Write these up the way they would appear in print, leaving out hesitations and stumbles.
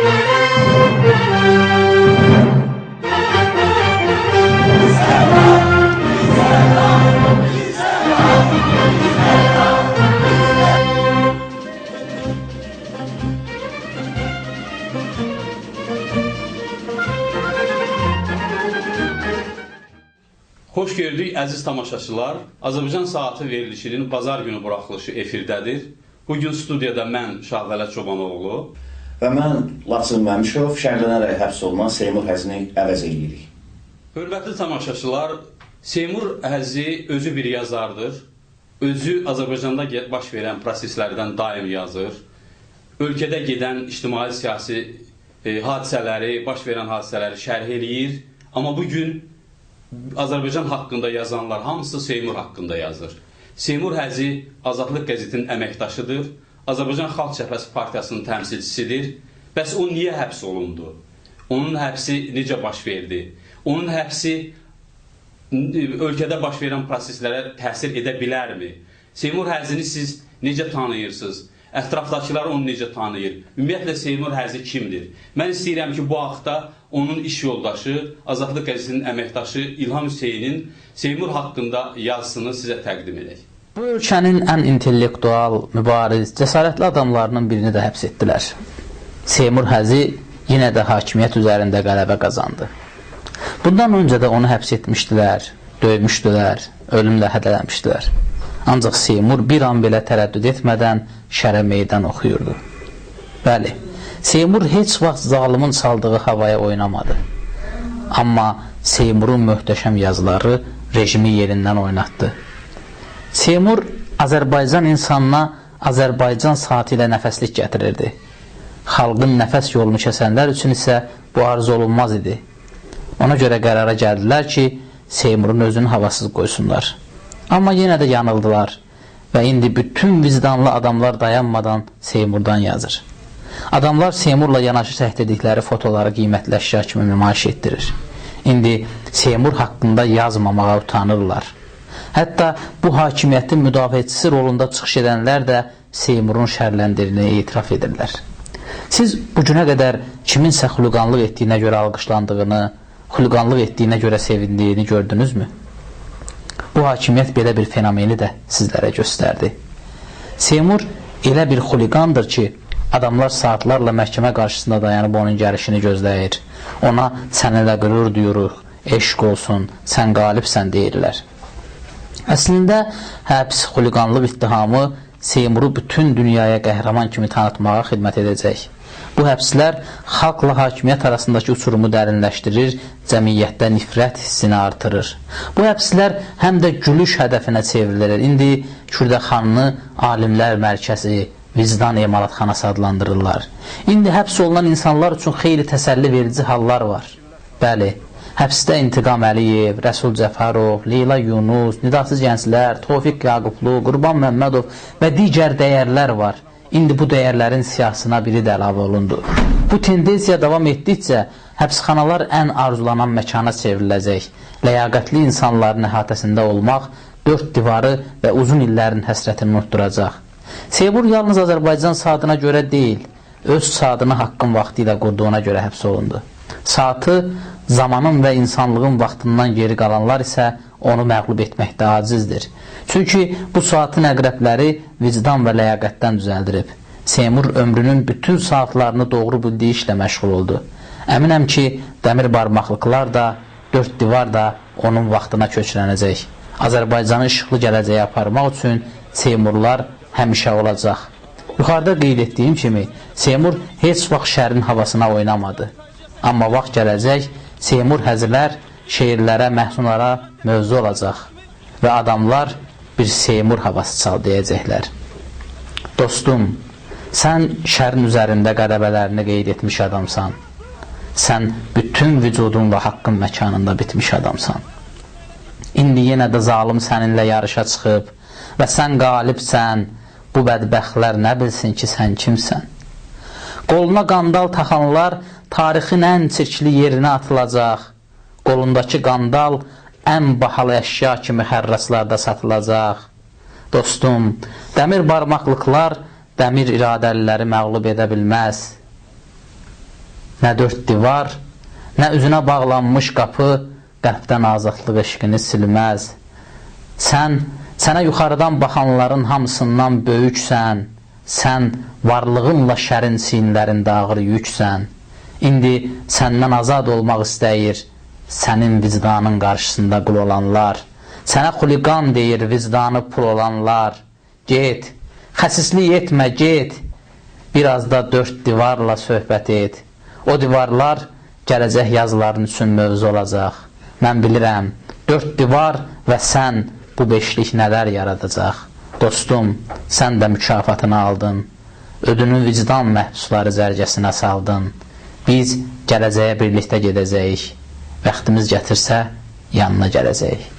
Xoş gördük əziz tamaşaçılar. Azərbaycan Saatı verilişinin bazar günü buraxılışı efirdədir. Bugün studiyada mən Şahvələ Çobanoğlu və mən Laçın Məmişov şərhlənərək həbs olunan Seymur Həzini əvəz edirik. Hörmətli tamaşaçılar, Seymur Həzi özü bir yazardır. Özü Azərbaycanda baş verən proseslərdən daim yazır. Ölkədə gedən ictimai-siyasi hadisələri, baş verən hadisələri şərh eləyir. Amma bugün Azərbaycan haqqında yazanlar hamısı Seymur haqqında yazır. Seymur Həzi Azadlıq qəzetinin əməkdaşıdır. Azərbaycan Xalq Cəbhəsi Partiyasının təmsilçisidir. Bəs o niyə həbs olundu? Onun həbsi necə baş verdi? Onun həbsi ölkədə baş verən proseslərə təsir edə bilərmi? Seymur Həzini siz necə tanıyırsınız? Ətrafdakılar onu necə tanıyır? Ümumiyyətlə Seymur Həzi kimdir? Mən istəyirəm ki, bu haqda onun iş yoldaşı, Azadlıq qəzetinin əməkdaşı İlham Hüseynin Seymur haqqında yazısını sizə təqdim edək. Bu ölkənin ən intellektual, mübariz, cəsarətli adamlarının birini də həbs etdilər. Seymur Həzi yenə də hakimiyyət üzərində qələbə qazandı. Bundan öncə də onu həbs etmişdilər, döymüşdülər, ölümlə hədələmişdilər. Ancaq Seymur bir an belə tərəddüd etmədən şərə meydan oxuyurdu. Bəli, Seymur heç vaxt zalimin saldığı havaya oynamadı. Amma Seymurun möhtəşəm yazıları rejimi yerindən oynatdı. Seymur Azərbaycan insanına Azərbaycan saatı ilə nəfəslik gətirirdi. Xalqın nəfəs yolunu kəsənlər üçün isə bu arzu olunmaz idi. Ona görə qərara gəldilər ki, Seymurun özünü havasız qoysunlar. Amma yenə də yanıldılar və indi bütün vicdanlı adamlar dayanmadan Seymurdan yazır. Adamlar Seymurla yanaşı çəkdirdikləri fotoları qiymətli əşya kimi nümayiş etdirir. İndi Seymur haqqında yazmamağa utanırlar. Hətta bu hakimiyyətin müdafiəçisi rolunda çıxış edənlər də Seymurun şərləndirdiyini etiraf edirlər. Siz bu günə qədər kiminsə xuliqanlıq etdiyinə görə alqışlandığını, xuliqanlıq etdiyinə görə sevindiyini gördünüzmü? Bu hakimiyyət belə bir fenomeni də sizlərə göstərdi. Seymur elə bir xuliqandır ki, adamlar saatlarla məhkəmə qarşısında dayanıb onun gəlişini gözləyir. Ona səninlə qürur duyuruq, eşq olsun, sən qalibsən deyirlər. Əslində, həbs, xuliqanlıq ittihamı Seymuru bütün dünyaya qəhrəman kimi tanıtmağa xidmət edəcək. Bu həbslər xalqla hakimiyyət arasındakı uçurumu dərinləşdirir, cəmiyyətdə nifrət hissini artırır. Bu həbslər həm də gülüş hədəfinə çevrilir. İndi Kürdəxanını alimlər mərkəzi, vicdan emalatxanası adlandırırlar. İndi həbs olunan insanlar üçün xeyli təsəlli verici hallar var. Bəli, həbsdə İntiqam Əliyev, Rəsul Cəfərov, Leyla Yunus, Nidasız Gənclər, Tofiq Yaqublu, Qurban Məmmədov və digər dəyərlər var. İndi bu dəyərlərin siyasına biri də əlavə olundu. Bu tendensiya davam etdikcə həbsxanalar ən arzulanan məkana çevriləcək. Ləyaqətli insanların əhatəsində olmaq dörd divarı və uzun illərin həsrətini unutduracaq. Seymur yalnız Azərbaycan saatına görə deyil, öz saatını haqqın vaxtı ilə qurduğuna görə həbs olundu. Saatı zamanın və insanlığın vaxtından geri qalanlar isə onu məğlub etməkdə acizdir. Çünki bu saatın əqrəbləri vicdan və ləyaqətdən düzəldirib. Seymur ömrünün bütün saatlarını doğru bildiyi işlə məşğul oldu. Əminəm ki, dəmir barmaqlıqlar da, dörd divar da onun vaxtına köçlənəcək. Azərbaycanı işıqlı gələcəyə aparmaq üçün Seymurlar həmişə olacaq. Yuxarıda qeyd etdiyim kimi, Seymur heç vaxt şərin havasına oynamadı. Amma vaxt gələcək, Seymur Həzilər şeirlərə, məhsunlara mövzu olacaq və adamlar bir Seymur havası çal deyəcəklər. Dostum, sən şərin üzərində qələbələrini qeyd etmiş adamsan. Sən bütün vücudunla haqqın məkanında bitmiş adamsan. İndi yenə də zalim səninlə yarışa çıxıb və sən qalibsən, bu bədbəxtlər nə bilsin ki, sən kimsən? Qoluna qandal taxanlar tarixin ən çirkli yerinə atılacaq. Qolundakı qandal ən bahalı əşya kimi hərraslarda satılacaq. Dostum, dəmir barmaqlıqlar dəmir iradəliləri məğlub edə bilməz. nə dörd divar, nə üzünə bağlanmış qapı qəlbdən azadlıq eşqini silməz. Sənə yuxarıdan baxanların hamısından böyüksən, sən varlığınla şərin sinlərində ağır yüksən. İndi səndən azad olmaq istəyir sənin vicdanın qarşısında qul olanlar. Sənə xuliqan deyir vicdanı pul olanlar. Get, xəsislik etmə, get, biraz da dörd divarla söhbət et. O divarlar gələcək yazıların üçün mövzu olacaq. Mən bilirəm, dörd divar və sən bu beşlik nələr yaradacaq. Dostum, sən də mükafatını aldın. Ödünü vicdan məhbusları zərgəsinə saldın. Biz gələcəyə birlikdə gedəcəyik. Bəxtimiz gətirsə, yanına gələcəyik.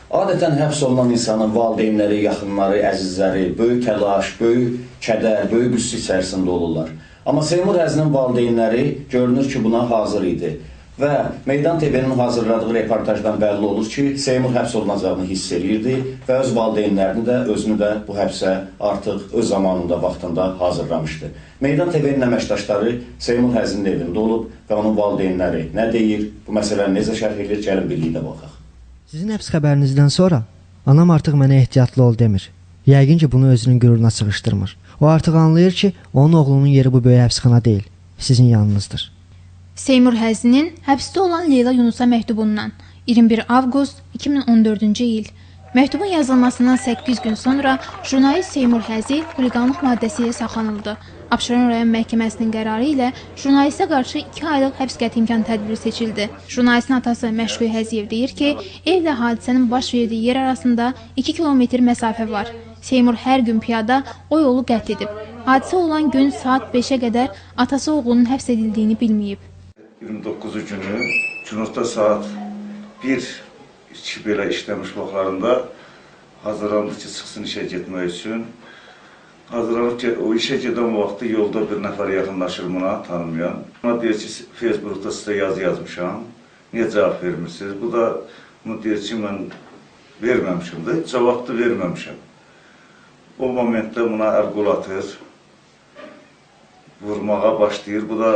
Adətən həbs olunan insanın valideynləri, yaxınları, əzizləri böyük təlaş, böyük kədər, böyük qüssə içərisində olurlar. Amma Seymur Həzinin valideynləri görünür ki, buna hazır idi. Və Meydan TV-nin hazırladığı reportajdan bəlli olur ki, Seymur həbs olunacağını hiss edirdi və öz valideynlərini də, özünü də bu həbsə artıq öz zamanında, vaxtında hazırlamışdı. Meydan TV-nin əməkdaşları Seymur Həzinin evində olub və onun valideynləri nə deyir, bu məsələni necə şərh edir, gəlin birlikdə baxaq. Sizin həbs xəbərinizdən sonra anam artıq mənə ehtiyatlı ol demir. Yəqin ki, bunu özünün qüruruna sığışdırmır. O artıq anlayır ki, onun oğlunun yeri bu böyük həbsxana deyil, sizin yanınızdır. Seymur Həzinin həbsdə olan Leyla Yunusa məktubundan 21 avqust 2014-cü il. Məktubun yazılmasından 8 gün sonra jurnalist Seymur Həzi xuliqanlıq maddəsi ilə saxlanıldı. Abşeron rayon məhkəməsinin qərarı ilə jurnalistə qarşı 2 aylıq həbs qəti imkan tədbiri seçildi. Jurnalistin atası Məşqi Həziyev deyir ki, evlə hadisənin baş verdiyi yer arasında 2 kilometr məsafə var. Seymur hər gün piyada o yolu qət edib. Hadisə olan gün saat 5-ə qədər atası oğlunun həbs edildiyini bilməyib. 29-cu günü günorta saat 1-2 belə işləmiş vaxtlarında hazırlandı ki, çıxsın işə getmək üçün. Hazırlanıb ki, o işə gedən vaxtı yolda bir nəfər yaxınlaşır buna, tanımayan. Ona deyir ki, Facebookda sizə yazı yazmışam, niyə cavab vermirsiniz? Bu da bunu deyir ki, mən verməmişim də, cavab da verməmişim. O momentdə buna əl-qol atır, vurmağa başlayır. Bu da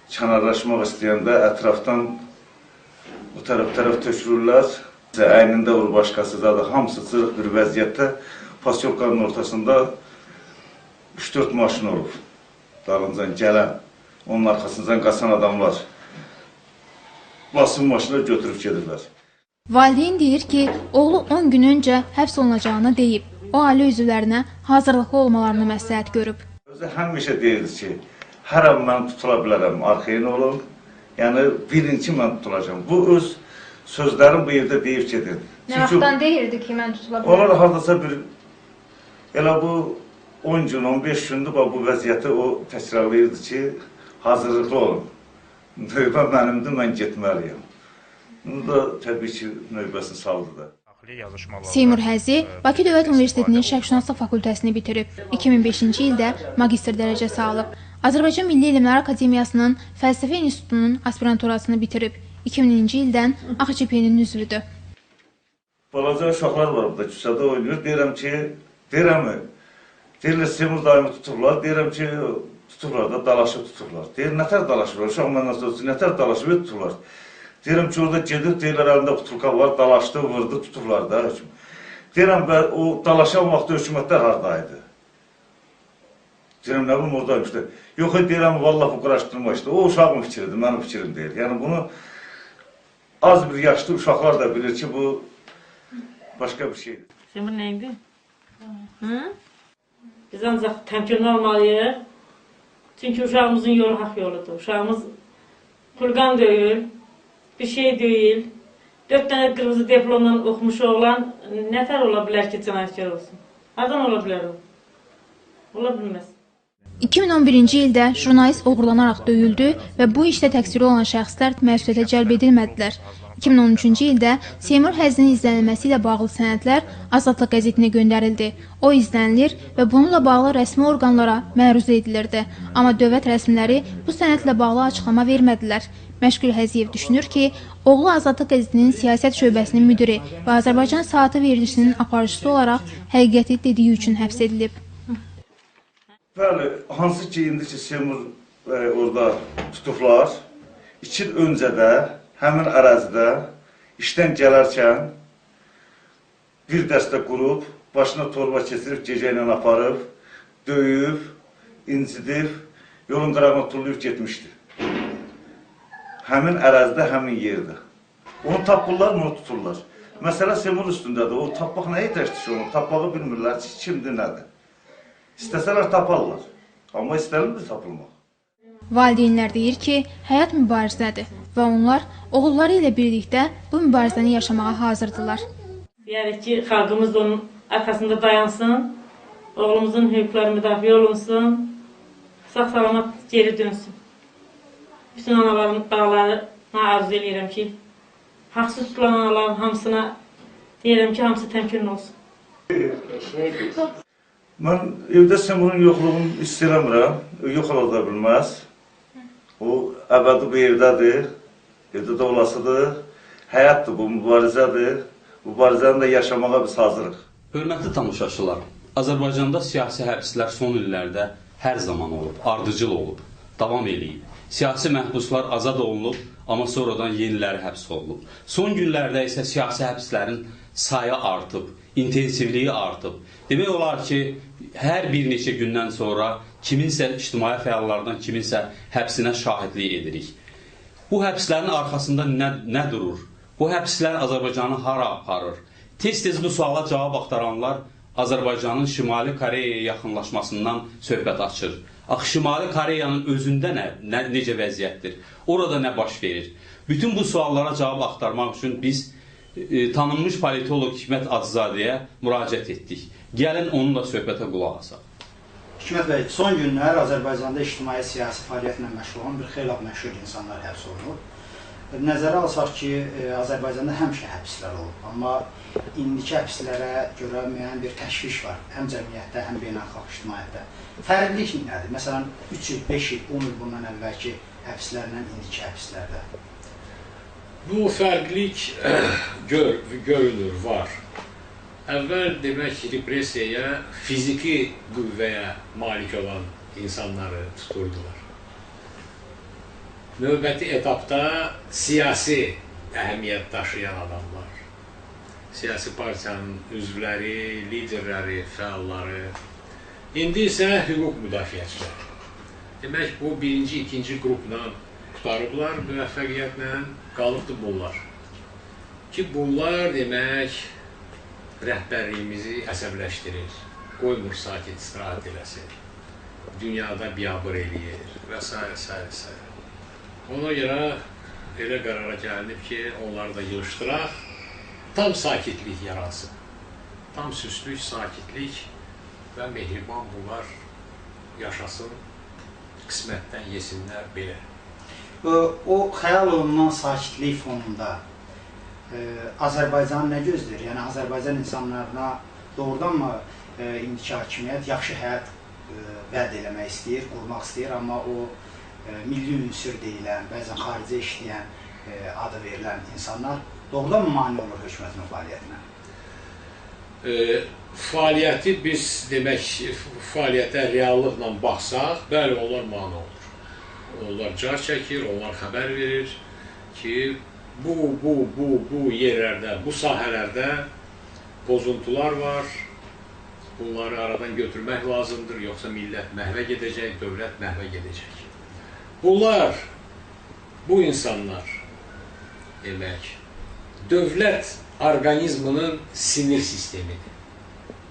kənarlaşmaq istəyəndə ətrafdan bu tərəf tökülürlər. Əynində vur başqası da hamısı cırıq bir vəziyyətdə pasyolkanın ortasında 3-4 maşın olub. Dalıncan gələn, onun arxasından qaçan adamlar basın maşına götürüb gedirlər. Valideyn deyir ki, oğlu 10 gün öncə həbs olunacağını deyib. O ailə üzvlərinə hazırlıqlı olmalarını məsləhət görüb. Özü həmişə deyirdi ki, hər an mən tutula bilərəm, arxeyin olun. Yəni, birinci mən tutulacam. Bu öz sözlərim bu yerdə deyib gedirdi. Nə vaxtdan deyirdi ki, mən tutula bilərəm? Onlar hardasa bir, elə bu 10 gün, 15 gündür bu vəziyyəti o təkrarlayırdı ki, hazırlıqlı olun. Növbə mənimdir, mən getməliyəm. Bunu da təbii ki, növbəsini saldı da. Seymur Həzi Bakı Dövlət Universitetinin Şərqşünaslıq fakültəsini bitirib. 2005-ci ildə magistr dərəcəsi alıb. Azərbaycan Milli Elmlər Akademiyasının Fəlsəfə İnstitutunun aspiranturasını bitirib. 2000-ci ildən AXÇP-nin üzvüdür. Balaca uşaqlar var burada, küçədə oynayır. Deyirəm ki, deyirlər Seymur daimi tuturlar. Deyirəm ki, tuturlar da, dalaşıb tuturlar. Deyir, nətər dalaşırlar? Uşaq məndən sonra nətər dalaşıb tuturlar? Deyirəm ki, orada gedir, deyirlər, əlində butulka var, dalaşdı, vurdu, tuturlar da höküm. Deyirəm, o dalaşan vaxtı hökumətlər haradaydı? Deyirəm, nə bilim, oradaymışdı. Yox, deyirəm, vallahi bu quraşdırma işte. O uşağın fikridir, mənim fikrim deyil. Yəni, bunu az bir yaşlı uşaqlar da bilir ki, bu başqa bir şeydir. Seymur neydi? Biz ancaq təmkinli olmalıyıq. Çünki uşağımızın yolu haqq yoludur. Uşağımız xulqan deyil. Bir şey deyil. 4 dənə qırmızı diplomla oxumuş oğlan nətər ola bilər ki, cinayətkar olsun? Hardan ola bilər o? Ola bilməz. 2011-ci ildə jurnalist oğurlanaraq döyüldü və bu işdə təqsirli olan şəxslər məsuliyyətə cəlb edilmədilər. 2013-cü ildə Seymur Həzinin izlənilməsi ilə bağlı sənədlər Azadlıq qəzetinə göndərildi. O izlənilir və bununla bağlı rəsmi orqanlara məruz edilirdi. Amma dövlət rəsmiləri bu sənədlə bağlı açıqlama vermədilər. Məşqül Həziyev düşünür ki, oğlu Azadlıq qəzetinin siyasət şöbəsinin müdiri və Azərbaycan Saatı verilişinin aparıcısı olaraq həqiqəti dediyi üçün həbs edilib. Bəli, hansı ki indi ki Seymur orada tutublar, 2 il öncə də həmin ərazidə işdən gələrkən bir dəstə qrup başına torba keçirib, gecə ilə aparıb, döyüb, incidib, yolun qırağına tullayıb getmişdi. Həmin ərazidə, həmin yerdə. Onu tapırlar, onu tuturlar. Məsələ Seymur üstündədir. O tapmaq nəyi təşkil ki onu? Tapmağı bilmirlər ki, kimdir, nədir? İstəsələr taparlar. Amma istənildir tapılmaq. Valideynlər deyir ki, həyat mübarizədir və onlar oğulları ilə birlikdə bu mübarizəni yaşamağa hazırdırlar. Deyərik ki, xalqımız da onun arkasında dayansın, oğlumuzun hüquqları müdafiə olunsun, sağ-salamat geri dönsün. Bütün anaların bağlarına arzu edirəm ki, haqsız tutulan anaların hamısına deyirəm ki, hamısı təmkin olsun. Mən evdə Seymurun yoxluğunu istəyirəm, yox ola da bilməz. O, əbədi bu evdədir, evdə də olasıdır, həyatdır bu, mübarizədir. Mübarizəni də yaşamağa biz hazırıq. Hörmətli tamaşaçılar, Azərbaycanda siyasi həbslər son illərdə hər zaman olub, ardıcıl olub, davam eləyib. Siyasi məhbuslar azad olunub, amma sonradan yeniləri həbs olunub. Son günlərdə isə siyasi həbslərin sayı artıb, intensivliyi artıb. Demək olar ki, hər bir neçə gündən sonra kiminsə ictimai fəallardan kiminsə həbsinə şahidlik edirik. Bu həbslərin arxasında nə durur? Bu həbslər Azərbaycanı hara aparır? Tez-tez bu suala cavab axtaranlar Azərbaycanın Şimali Koreyaya yaxınlaşmasından söhbət açır. Axı Şimali Koreyanın özündə necə vəziyyətdir? Orada nə baş verir? Bütün bu suallara cavab axtarmaq üçün biz tanınmış politolog Hikmət Aczadəyə müraciət etdik. Gəlin onunla söhbətə qulaq asaq. Hikmət bəy, son günlər Azərbaycanda ictimai siyasi fəaliyyətlə məşğul olan bir xeyli məşhur insanlar həbs olunur. Nəzərə alsaq ki, Azərbaycanda həmişə həbslər olub, amma indiki həbslərə görə müəyyən bir təşviş var, həm cəmiyyətdə, həm beynəlxalq ictimaiyyətdə. Fərqlilik nədir? Məsələn, 3 il, 5 il, 10 il bundan əvvəlki həbslərlə indiki həbslərdə. Bu fərqlilik görünür, var. Əvvəl demək repressiyaya, fiziki qüvvəyə malik olan insanları tuturdular. Növbəti etapda siyasi əhəmiyyət daşıyan adamlar, siyasi partiyanın üzvləri, liderləri, fəalları, indi isə hüquq müdafiəçiləri. Demək, bu birinci, ikinci qrupla qutarıblar, müvəffəqiyyətlə qalıbdır bunlar. Ki, bunlar demək, rəhbərliyimizi əsəbləşdirir, qoymur sakit istirahət eləsin, dünyada biabır eləyir və s. Ona görə elə qərara gəlinib ki, onları da yığışdıraq, tam sakitlik yaransın. Tam süslük, sakitlik və mehriban bunlar yaşasın, qismətdən yesinlər belə. O xəyal olunan sakitlik fonunda Azərbaycan nə gözləyir? Yəni, Azərbaycan insanlarına doğrudanmı indiki hakimiyyət yaxşı həyat vəd eləmək istəyir, qurmaq istəyir, amma o milli ünsür deyilən, bəzən xaricə işləyən adı verilən insanlar doğrudan mı mani olur hökumətin fəaliyyətinə? Fəaliyyəti biz demək, fəaliyyətə reallıqla baxsaq, bəli, onlar mani olur. Onlar car çəkir, onlar xəbər verir ki, bu yerlərdə, bu sahələrdə pozuntular var, bunları aradan götürmək lazımdır, yoxsa millət məhvə gedəcək, dövlət məhvə gedəcək. Bunlar, bu insanlar, demək, dövlət orqanizminin sinir sistemidir.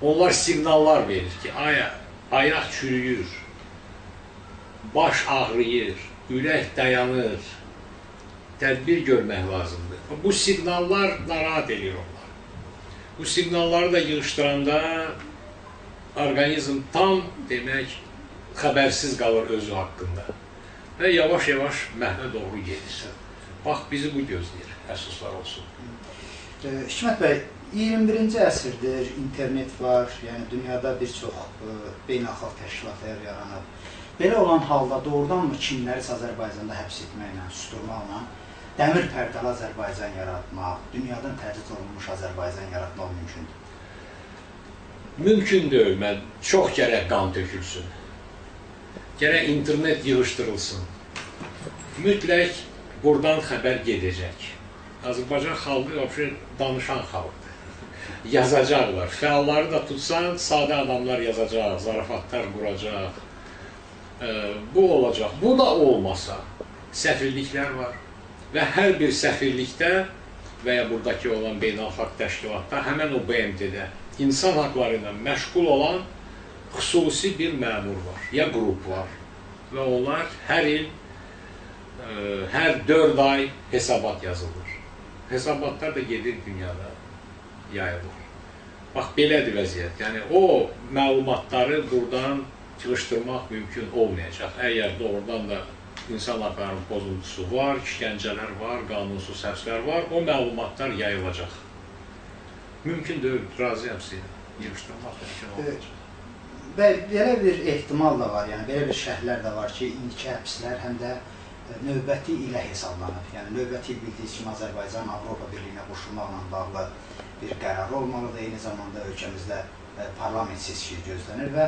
Onlar siqnallar verir ki, ayaq çürüyür, baş ağrıyır, ürək dayanır, tədbir görmək lazımdır. Bu siqnallar narahat edir onlar. Bu siqnalları da yığışdıranda orqanizm tam, demək, xəbərsiz qalır özü haqqında. Və yavaş-yavaş məhvə doğru gedir. Bax, bizi bu gözləyir, əsuslar olsun. Hikmət bəy, 21-ci əsrdir, internet var, yəni dünyada bir çox beynəlxalq təşkilatlar yaranıb. Belə olan halda doğrudanmı kimlərisə Azərbaycanda həbs etməklə, susturmaqla, dəmir pərdəli Azərbaycan yaratmaq, dünyadan təcrid olunmuş Azərbaycan yaratmaq mümkündür? Mümkün deyil, çox gərək qan tökülsün. gərək internet yığışdırılsın. Mütləq buradan xəbər gedəcək. Azərbaycan xalqı danışan xalqdır. Yazacaqlar. Fəalları da tutsan, sadə adamlar yazacaq, zarafatlar quracaq. Bu olacaq. Bu da olmasa, səfirliklər var. Və hər bir səfirlikdə və ya buradakı olan beynəlxalq təşkilatda, həmən o BMT-də insan haqları ilə məşğul olan xüsusi bir məmur var, ya qrup var. Və onlar hər il, hər 4 ay hesabat yazılır. Hesabatlar da gedir dünyada yayılır. Bax, belədir vəziyyət. Yəni, o məlumatları buradan yığışdırmaq mümkün olmayacaq. Əgər doğrudan da insan haqlarının pozuntusu var, işgəncələr var, qanunsuz həbslər var, o məlumatlar yayılacaq. Mümkün deyil, razıyam sizə. Yığışdırmaq mümkün olmayacaq. Və belə bir ehtimal da var, yəni belə bir şərhlər də var ki, indiki həbslər həm də növbəti ilə hesablanır. Yəni, növbəti il bildiyiniz kimi Azərbaycan Avropa Birliyinə qoşulmaqla bağlı bir qərar olmalıdır. Eyni zamanda ölkəmizdə parlament seçkisi gözlənir və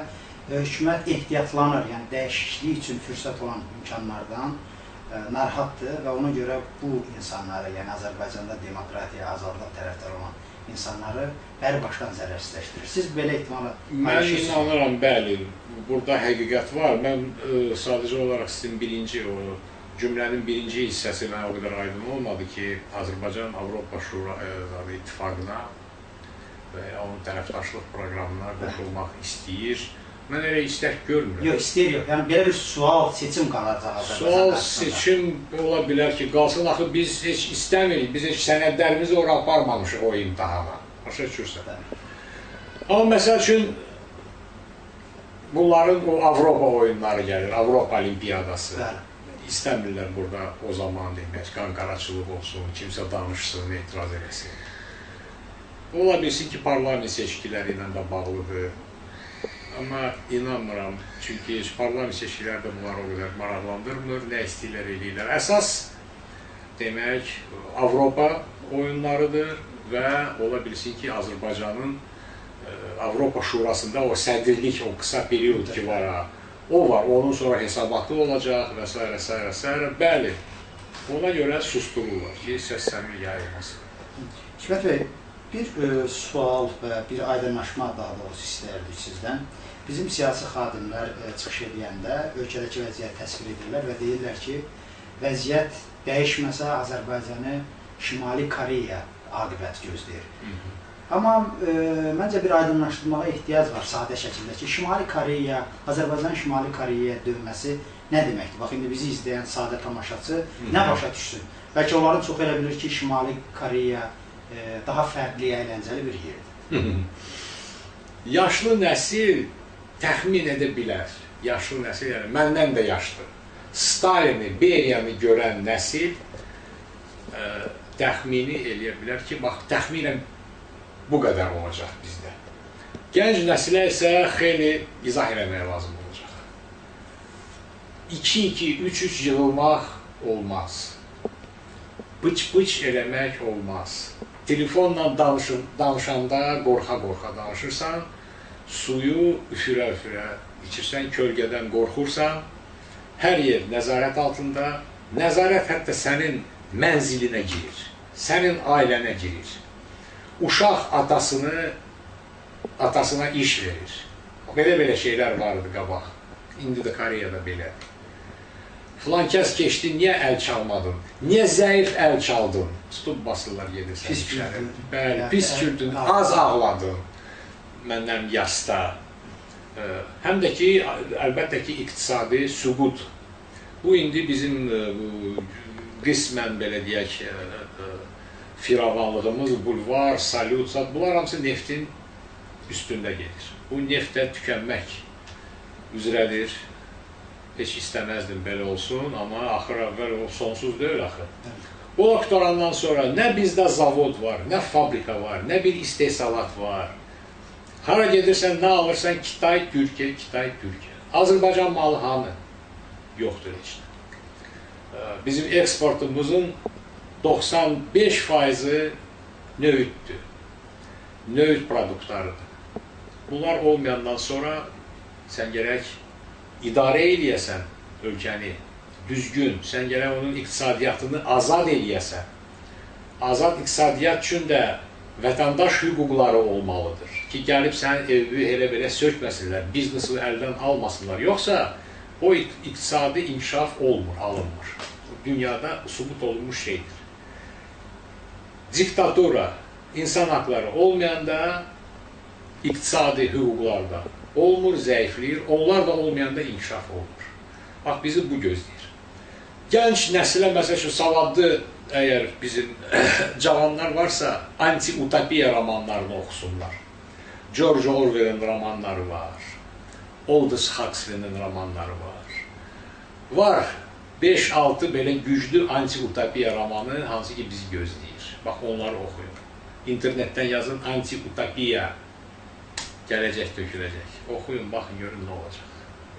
hökumət ehtiyatlanır, yəni dəyişiklik üçün fürsət olan imkanlardan narahatdır və ona görə bu insanları, yəni Azərbaycanda demokratiya, azadlıq tərəfdarı olan insanları bərbaşdan zərərsizləşdirir. Siz belə ehtimala Mən inanıram, bəli, burada həqiqət var. Mən sadəcə olaraq sizin cümlənin birinci hissəsi mənə o qədər aydın olmadı ki, Azərbaycan Avropa Şura İttifaqına və ya onun tərəfdaşlıq proqramına qoşulmaq istəyir. Mən elə istək görmürəm. Yox, istəyir yox. Yəni, belə bir sual, seçim qalacaq Azərbaycan. Sual, seçim ola bilər ki, qalsın, axı biz heç istəmirik, biz heç sənədlərimizi ora aparmamışıq o imtihana. Başa düşürsən. Amma məsəl üçün, bunların o Avropa oyunları gəlir, Avropa Olimpiyadası. İstəmirlər burada o zaman demək, qanqaraçılıq olsun, kimsə danışsın, etiraz eləsin. Ola bilsin ki, parlament seçkiləri ilə də bağlıdır. Amma inanmıram, çünki parlament seçkiləri də bunlar o qədər maraqlandırmır, nə istəyirlər eləyirlər. Əsas, demək, Avropa oyunlarıdır və ola bilsin ki, Azərbaycanın Avropa Şurasında o sədrlik, o qısa periyod ki var, o var, onun sonra hesabatı olacaq və s. Bəli, ona görə sustururlar ki, səs-səmir yayılmasın. Hikmət bəy, bir sual və bir aydınlaşma daha doğrusu istərdik sizdən. Bizim siyasi xadimlər çıxış edəndə ölkədəki vəziyyət təsvir edirlər və deyirlər ki, vəziyyət dəyişməsə Azərbaycanı Şimali Koreya aqibət gözləyir. Amma məncə bir aydınlaşdırmağa ehtiyac var sadə şəkildə ki, Şimali Koreya, Azərbaycan Şimali Koreyaya dönməsi nə deməkdir? Bax, indi bizi izləyən sadə tamaşaçı nə başa düşsün? Bəlkə onların çox elə bilir ki, Şimali Koreya daha fərqli, əyləncəli bir yerdir. Yaşlı nəsil təxmin edə bilər. Yaşlı nəsil, yəni məndən də yaşlı. Stalini, Beriyanı görən nəsil təxmini eləyə bilər ki, bax, təxminən bu qədər olacaq bizdə. Gənc nəsilə isə xeyli izah eləməyə lazım olacaq. 2-2, 3-3 yığılmaq olmaz. Bıç-bıç eləmək olmaz. Telefonla danışanda qorxa-qorxa danışırsan, suyu üfürə-üfürə içirsən, kölgədən qorxursan, hər yer nəzarət altında, nəzarət hətta sənin mənzilinə girir, sənin ailənə girir. Uşaq atasına iş verir. Belə şeylər vardı qabaq. İndi də Koreyada belədir. Filan kəs keçdi, niyə əl çalmadın? Niyə zəif əl çaldın? Tutub basırlar gedirsən. Pis kürdün. Bəli, pis kürdün, az ağladın məndən yasta. Həm də ki, əlbəttə ki, iqtisadi süqut. Bu, indi bizim qismən, belə deyək, firavanlığımız, bulvar, salyut, bunlar hamısı neftin üstündə gedir. Bu neft də tükənmək üzrədir. Heç istəməzdim belə olsun, amma axır əvvəl o sonsuz deyil axı. O qutarandan sonra nə bizdə zavod var, nə fabrika var, nə bir istehsalat var. Hara gedirsən, nə alırsan, Kitay, Türkiyə, Kitay, Türkiyə. Azərbaycan malı hanı? Yoxdur heç. Bizim eksportumuzun 95% növüddür. Növüd produktlarıdır. Bunlar olmayandan sonra sən gərək idarə eləyəsən ölkəni düzgün, sən gərək onun iqtisadiyyatını azad eləyəsən. Azad iqtisadiyyat üçün də vətəndaş hüquqları olmalıdır ki, gəlib sənin evi elə belə sökməsinlər, biznesi əldən almasınlar. Yoxsa o iqtisadi inkişaf olmur, alınmır. Dünyada sübut olunmuş şeydir. Diktatura, insan haqları olmayanda iqtisadi hüquqlarda olmur, zəifləyir. Onlar da olmayanda inkişaf olmur. Bax, bizi bu gözləyir. Gənc nəslə, məsələn, savadlı əgər bizim cavanlar varsa, anti-utopiya romanlarını oxusunlar. George Orwell'in romanları var. Aldous Huxley'nin romanları var. Var 5-6 belə güclü anti-utopiya romanı, hansı ki bizi gözləyir. Bax, onları oxuyun. İnternetdən yazın anti-utopiya, gələcək töküləcək. Oxuyun, baxın, görün nə olacaq.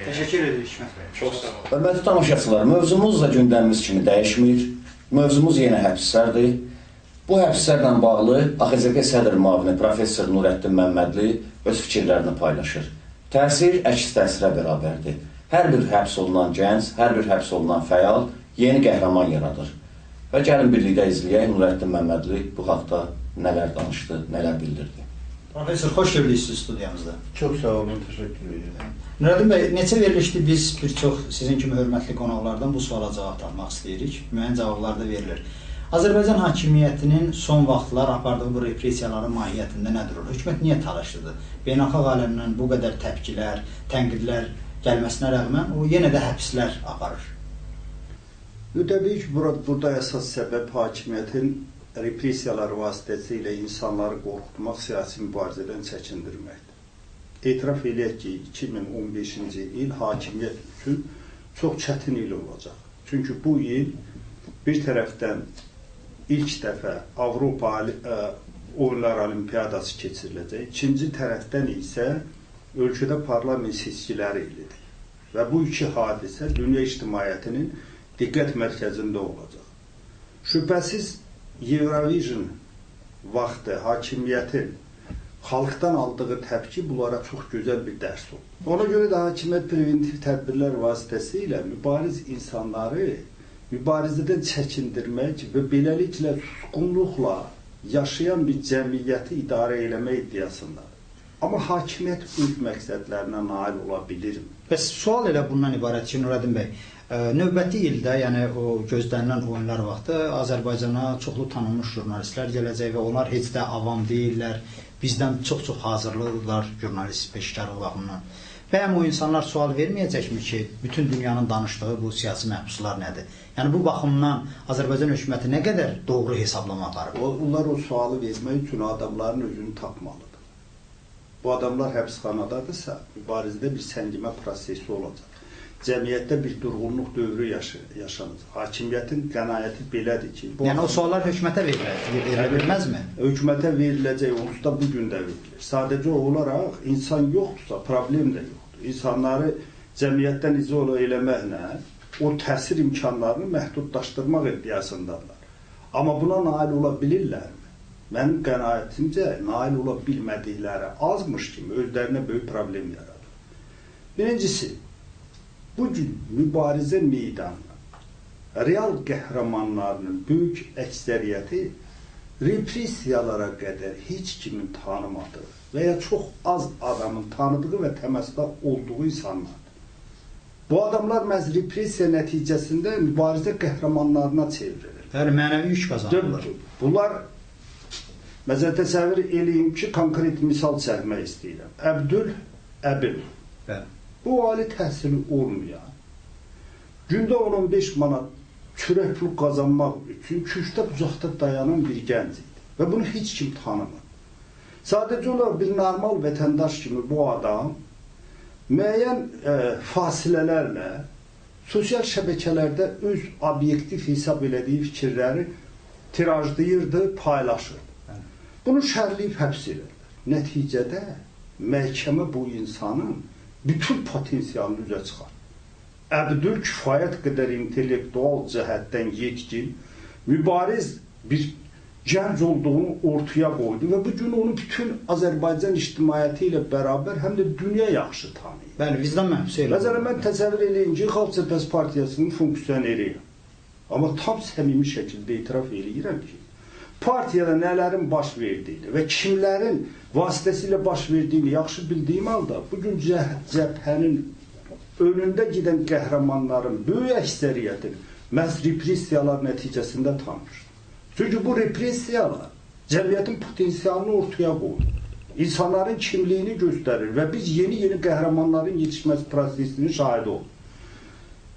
Təşəkkür edirik Hikmət bəy. Çox sağ olun. Hörmətli tamaşaçılar, mövzumuz da gündəmimiz kimi dəyişmir. Mövzumuz yenə həbslərdir. Bu həbslərlə bağlı AXZP sədr müavini professor Nurəddin Məmmədli öz fikirlərini paylaşır. Təsir əks təsirə bərabərdir. Hər bir həbs olunan gənc, hər bir həbs olunan fəal yeni qəhrəman yaradır. Və gəlin birlikdə izləyək Nurəddin Məmmədli bu haqda nələr danışdı, nələr bildirdi. Professor, xoş gördüksünüz studiyamızda. Çox sağ olun, təşəkkür edirəm. Nurəddin bəy, neçə verilişdir biz bir çox sizin kimi hörmətli qonaqlardan bu suala cavab almaq istəyirik. Müəyyən cavablar da verilir. Azərbaycan hakimiyyətinin son vaxtlar apardığı bu repressiyaların mahiyyətində nədir? Hökumət niyə tələşlidir? Beynəlxalq aləmdən bu qədər təpkilər, tənqidlər gəlməsinə rəğmən o yenə də həbslər aparır. Təbii ki, burada əsas səbəb hakimiyyətin repressiyalar vasitəsilə insanları qorxutmaq, siyasi mübarizədən çəkindirməkdir. Etiraf eləyək ki, 2015-ci il hakimiyyət üçün çox çətin il olacaq. Çünki bu il bir tərəfdən ilk dəfə Avropa Oyunlar Olimpiyadası keçiriləcək, ikinci tərəfdən isə ölkədə parlament seçkiləri ilidir. Və bu iki hadisə dünya ictimaiyyətinin diqqət mərkəzində olacaq. Şübhəsiz Eurovision vaxtı hakimiyyətin xalqdan aldığı təpki bunlara çox gözəl bir dərs oldu. Ona görə də hakimiyyət preventiv tədbirlər vasitəsilə mübariz insanları mübarizədən çəkindirmək və beləliklə susqunluqla yaşayan bir cəmiyyəti idarə eləmək iddiasındadır. Amma hakimiyyət öz məqsədlərinə nail ola bilirmi? Bəs sual elə bundan ibarət ki, Nurəddin bəy, növbəti ildə, yəni o gözlənilən oyunlar vaxtı Azərbaycana çoxlu tanınmış jurnalistlər gələcək və onlar heç də avam deyirlər, bizdən çox-çox hazırlıqlar jurnalist peşkarlıq baxımından. Bəyəm o insanlar sual verməyəcəkmi ki, bütün dünyanın danışdığı bu siyasi məhbuslar nədir? Yəni bu baxımdan Azərbaycan hökuməti nə qədər doğru hesablama aparır? Onlar o sualı vermək üçün adamların özünü tapmalıdır. Bu adamlar həbsxanadadırsa, mübarizədə bir səngimə prosesi olacaq. Cəmiyyətdə bir durğunluq dövrü yaşanacaq. Hakimiyyətin qənaəti belədir ki... Yəni o suallar hökumətə verilə bilməzmi? Hökumətə veriləcək, onsuz da bugün də verilir. Sadəcə olaraq insan yoxdursa, problem də yoxdur. İnsanları cəmiyyətdən izola eləməklə o təsir imkanlarını məhdudlaşdırmaq iddiasındadır. Amma buna nail ola bilirlərmi? Mənim qənaətimcə nail ola bilmədikləri azmış kimi özlərinə böyük problem yaradır. Birincisi, bugün mübarizə meydanına real qəhrəmanlarının böyük əksəriyyəti repressiyalara qədər heç kimin tanımadığı və ya çox az adamın tanıdığı və təmasda olduğu insanlardır. Bu adamlar məhz repressiya nəticəsində mübarizə qəhrəmanlarına çevrilir. Yəni mənəvi yük qazanırlar. Bunlar, məsələn, təsəvvür eləyim ki, konkret misal çəkmək istəyirəm. Əbdül. Bu ali təhsili olmayan, gündə 15 manat çörək pul qazanmaq üçün küçdə uzaqda dayanan bir gənc idi və bunu heç kim tanımır. Sadəcə olaraq bir normal vətəndaş kimi bu adam müəyyən fasilələrlə sosial şəbəkələrdə öz obyektiv hesab elədiyi fikirləri tirajlayırdı, paylaşırdı. Bunu şərləyib həbs edirlər. Nəticədə məhkəmə bu insanın bütün potensialını üzə çıxar. Əbdül kifayət qədər intellektual cəhətdən yetkin, mübariz bir gənc olduğunu ortaya qoydu və bu gün onu bütün Azərbaycan ictimaiyyəti ilə bərabər həm də dünya yaxşı tanıyır. Bəli, vicdan məhsusu elə. Məsələn, mən təsəvvür edeyim ki, Xalq Cəbhəsi Partiyasının funksioneriyəm. Amma tam səmimi şəkildə etiraf edirəm ki, partiyada nələrin baş verdiyini və kimlərin vasitəsilə baş verdiyini yaxşı bildiyim halda, bugün cəbhənin önündə gedən qəhrəmanların böyük əksəriyyətini məhz repressiyalar nəticəsində tanır. Çünki bu repressiyalar cəmiyyətin potensialını ortaya qoyur. İnsanların kimliyini göstərir və biz yeni qəhrəmanların yetişməsi prosesinin şahidi olur.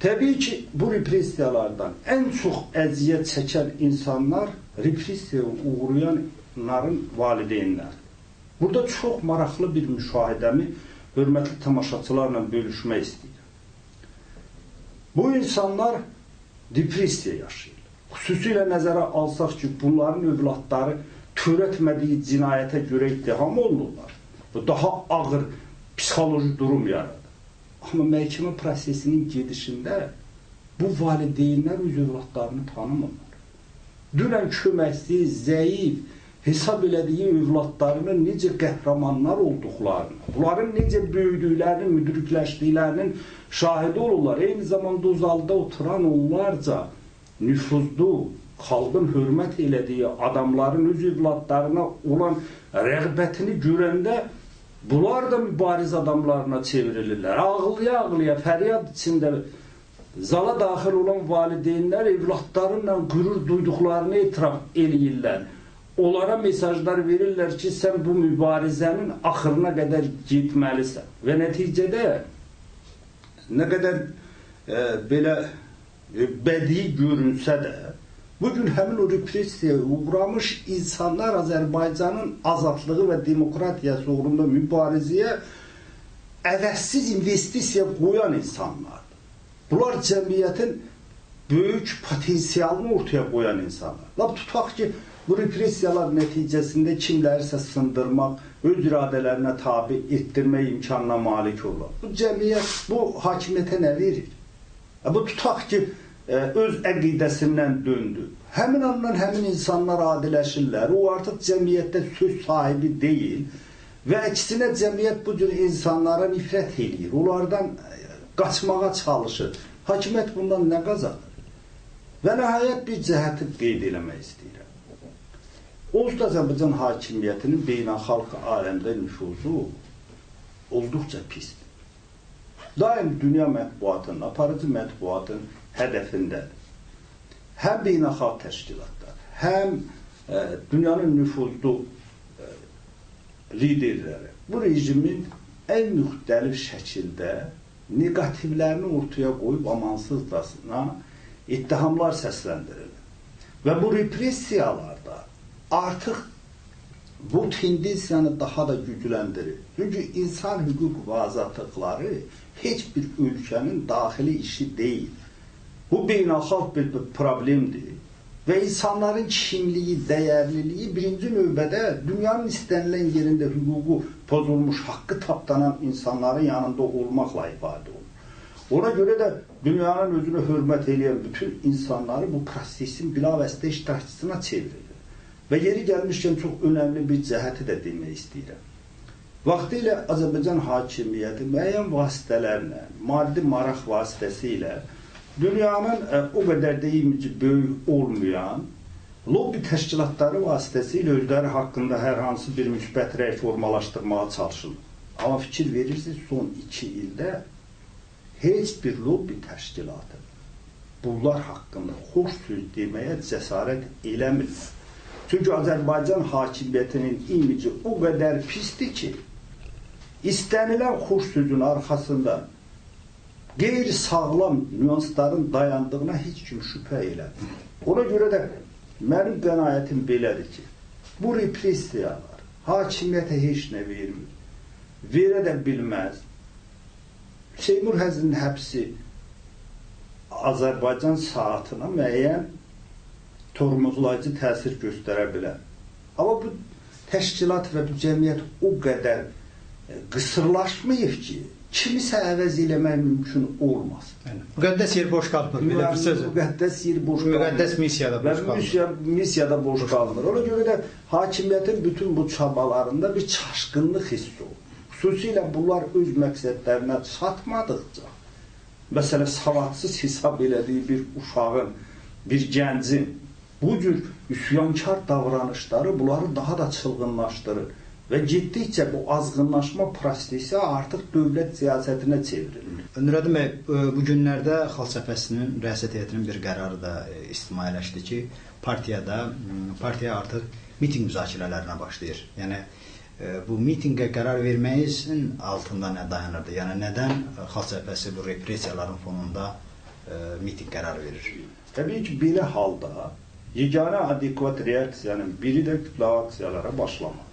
Təbii ki, bu repressiyalardan ən çox əziyyət çəkən insanlar repressiyaya uğrayanların valideynlərdir. Burada çox maraqlı bir müşahidəmi hörmətli tamaşaçılarla bölüşmək istəyirəm. Bu insanlar depressiya yaşayır. Xüsusilə nəzərə alsaq ki, bunların övladları törətmədiyi cinayətə görə ittiham olunurlar. Bu daha ağır psixoloji durum yaradır. Amma məhkəmə prosesinin gedişində bu valideynlər öz övladlarını tanımırlar. Dünən köməksiz, zəif hesab elədiyi övladlarının necə qəhrəmanlar olduqlarını, bunların necə böyüdüklərinin, müdrikləşdiklərinin şahidi olurlar. Eyni zamanda o zalda oturan onlarca nüfuzlu, xalqın hörmət elədiyi adamların öz övladlarına olan rəğbətini görəndə bunlar da mübariz adamlarına çevrilirlər. Ağlaya-ağlaya, fəryad içində zala daxil olan valideynlər evladlarıyla qürur duyduqlarını etiraf eləyirlər. Onlara mesajlar verirlər ki, sən bu mübarizənin axırına qədər getməlisən. Və nəticədə nə qədər belə bədii görünsə də, bugün həmin o repressiyaya uğramış insanlar Azərbaycanın azadlığı və demokratiyası uğrunda mübarizəyə əvəzsiz investisiya qoyan insanlardır. Bunlar cəmiyyətin böyük potensialını ortaya qoyan insanlar. Lab tutaq ki, bu repressiyalar nəticəsində kimlərisə sındırmaq, öz iradələrinə tabi etdirmək imkanına malik olur. Bu cəmiyyət, bu hakimiyyətə nə verir? Bu tutaq ki, öz əqidəsindən döndü. Həmin andan həmin insanlar adiləşirlər. O artıq cəmiyyətdə söz sahibi deyil və əksinə cəmiyyət bu cür insanlara nifrət edir. Onlardan qaçmağa çalışır. Hakimiyyət bundan nə qazanır? Və nəhayət bir cəhəti qeyd eləmək istəyirəm. Ozda Azərbaycan hakimiyyətinin beynəlxalq aləmdə nüfuzu olduqca pisdir. Daim dünya mətbuatının, aparıcı mətbuatın hədəfindədir. Həm beynəlxalq təşkilatlar, həm dünyanın nüfuzlu liderləri bu rejimin ən müxtəlif şəkildə negativlərini ortaya qoyub amansızcasına ittihamlar səsləndirir. Və bu repressiyalarda artıq bu tendensiyanı daha da gücləndirir. Çünki insan hüquq və azadlıqları heç bir ölkənin daxili işi deyil. Bu beynəlxalq bir problemdir və insanların kimliyi, dəyərliliyi birinci növbədə dünyanın istənilən yerində hüququ pozulmuş, haqqı tapdanan insanların yanında olmaqla ifadə olur. Ona görə də dünyanın özünə hörmət edən bütün insanları bu prosesin bilavasitə iştirakçısına çevrilir. Və yeri gəlmişkən çox önəmli bir cəhəti də demək istəyirəm. Vaxtilə Azərbaycan hakimiyyəti müəyyən vasitələrlə, maddi maraq vasitəsilə dünyanın o qədər deyimici böyük olmayan lobby təşkilatları vasitəsilə özləri haqqında hər hansı bir müsbət rəy formalaşdırmağa çalışılır. Amma fikir verirsiniz, son 2 ildə heç bir lobby təşkilatı bunlar haqqında xoş söz deməyə cəsarət eləmir. Çünki Azərbaycan hakimiyyətinin imici o qədər pisdir ki, istənilən xoş sözün arxasında qeyri-sağlam nüansların dayandığına heç kim şübhə eləmir. Ona görə də mənim qənaətim belədir ki, bu repressiyalar hakimiyyətə heç nə vermir. Verə də bilməz. Seymur Həzinin həbsi Azərbaycan saatına müəyyən tormozlayıcı təsir göstərə bilər. Amma bu təşkilat və bu cəmiyyət o qədər qısırlaşmayıb ki, kimisə əvəz eləmək mümkün olmaz. Müqəddəs yer boş qalmır, belə bir söz. Müqəddəs yer boş qalmır. Müqəddəs missiyada boş qalmır. Missiyada boş qalmır. Ona görə də hakimiyyətin bütün bu çabalarında bir çaşqınlıq hissi olur. Xüsusilə bunlar öz məqsədlərinə çatmadıqca, məsələn, savadsız hesab elədiyi bir uşağın, bir gəncin bu cür üsyankar davranışları bunları daha da çılğınlaşdırır. Və getdikcə bu azğınlaşma prosesi artıq dövlət siyasətinə çevrilir. Nurəddin bəy, bu günlərdə Xalq Cəbhəsinin rəisət heyətinin bir qərarı da ictimailəşdi ki, partiya artıq miting müzakirələrinə başlayır. Yəni bu mitinqə qərar verməyinin altında nə dayanırdı? Yəni nədən Xalq Cəbhəsi bu repressiyaların fonunda miting qərarı verir? Təbii ki, belə halda yeganə adekvat reaksiyanın biri də kütləvi aksiyalara başlamaq.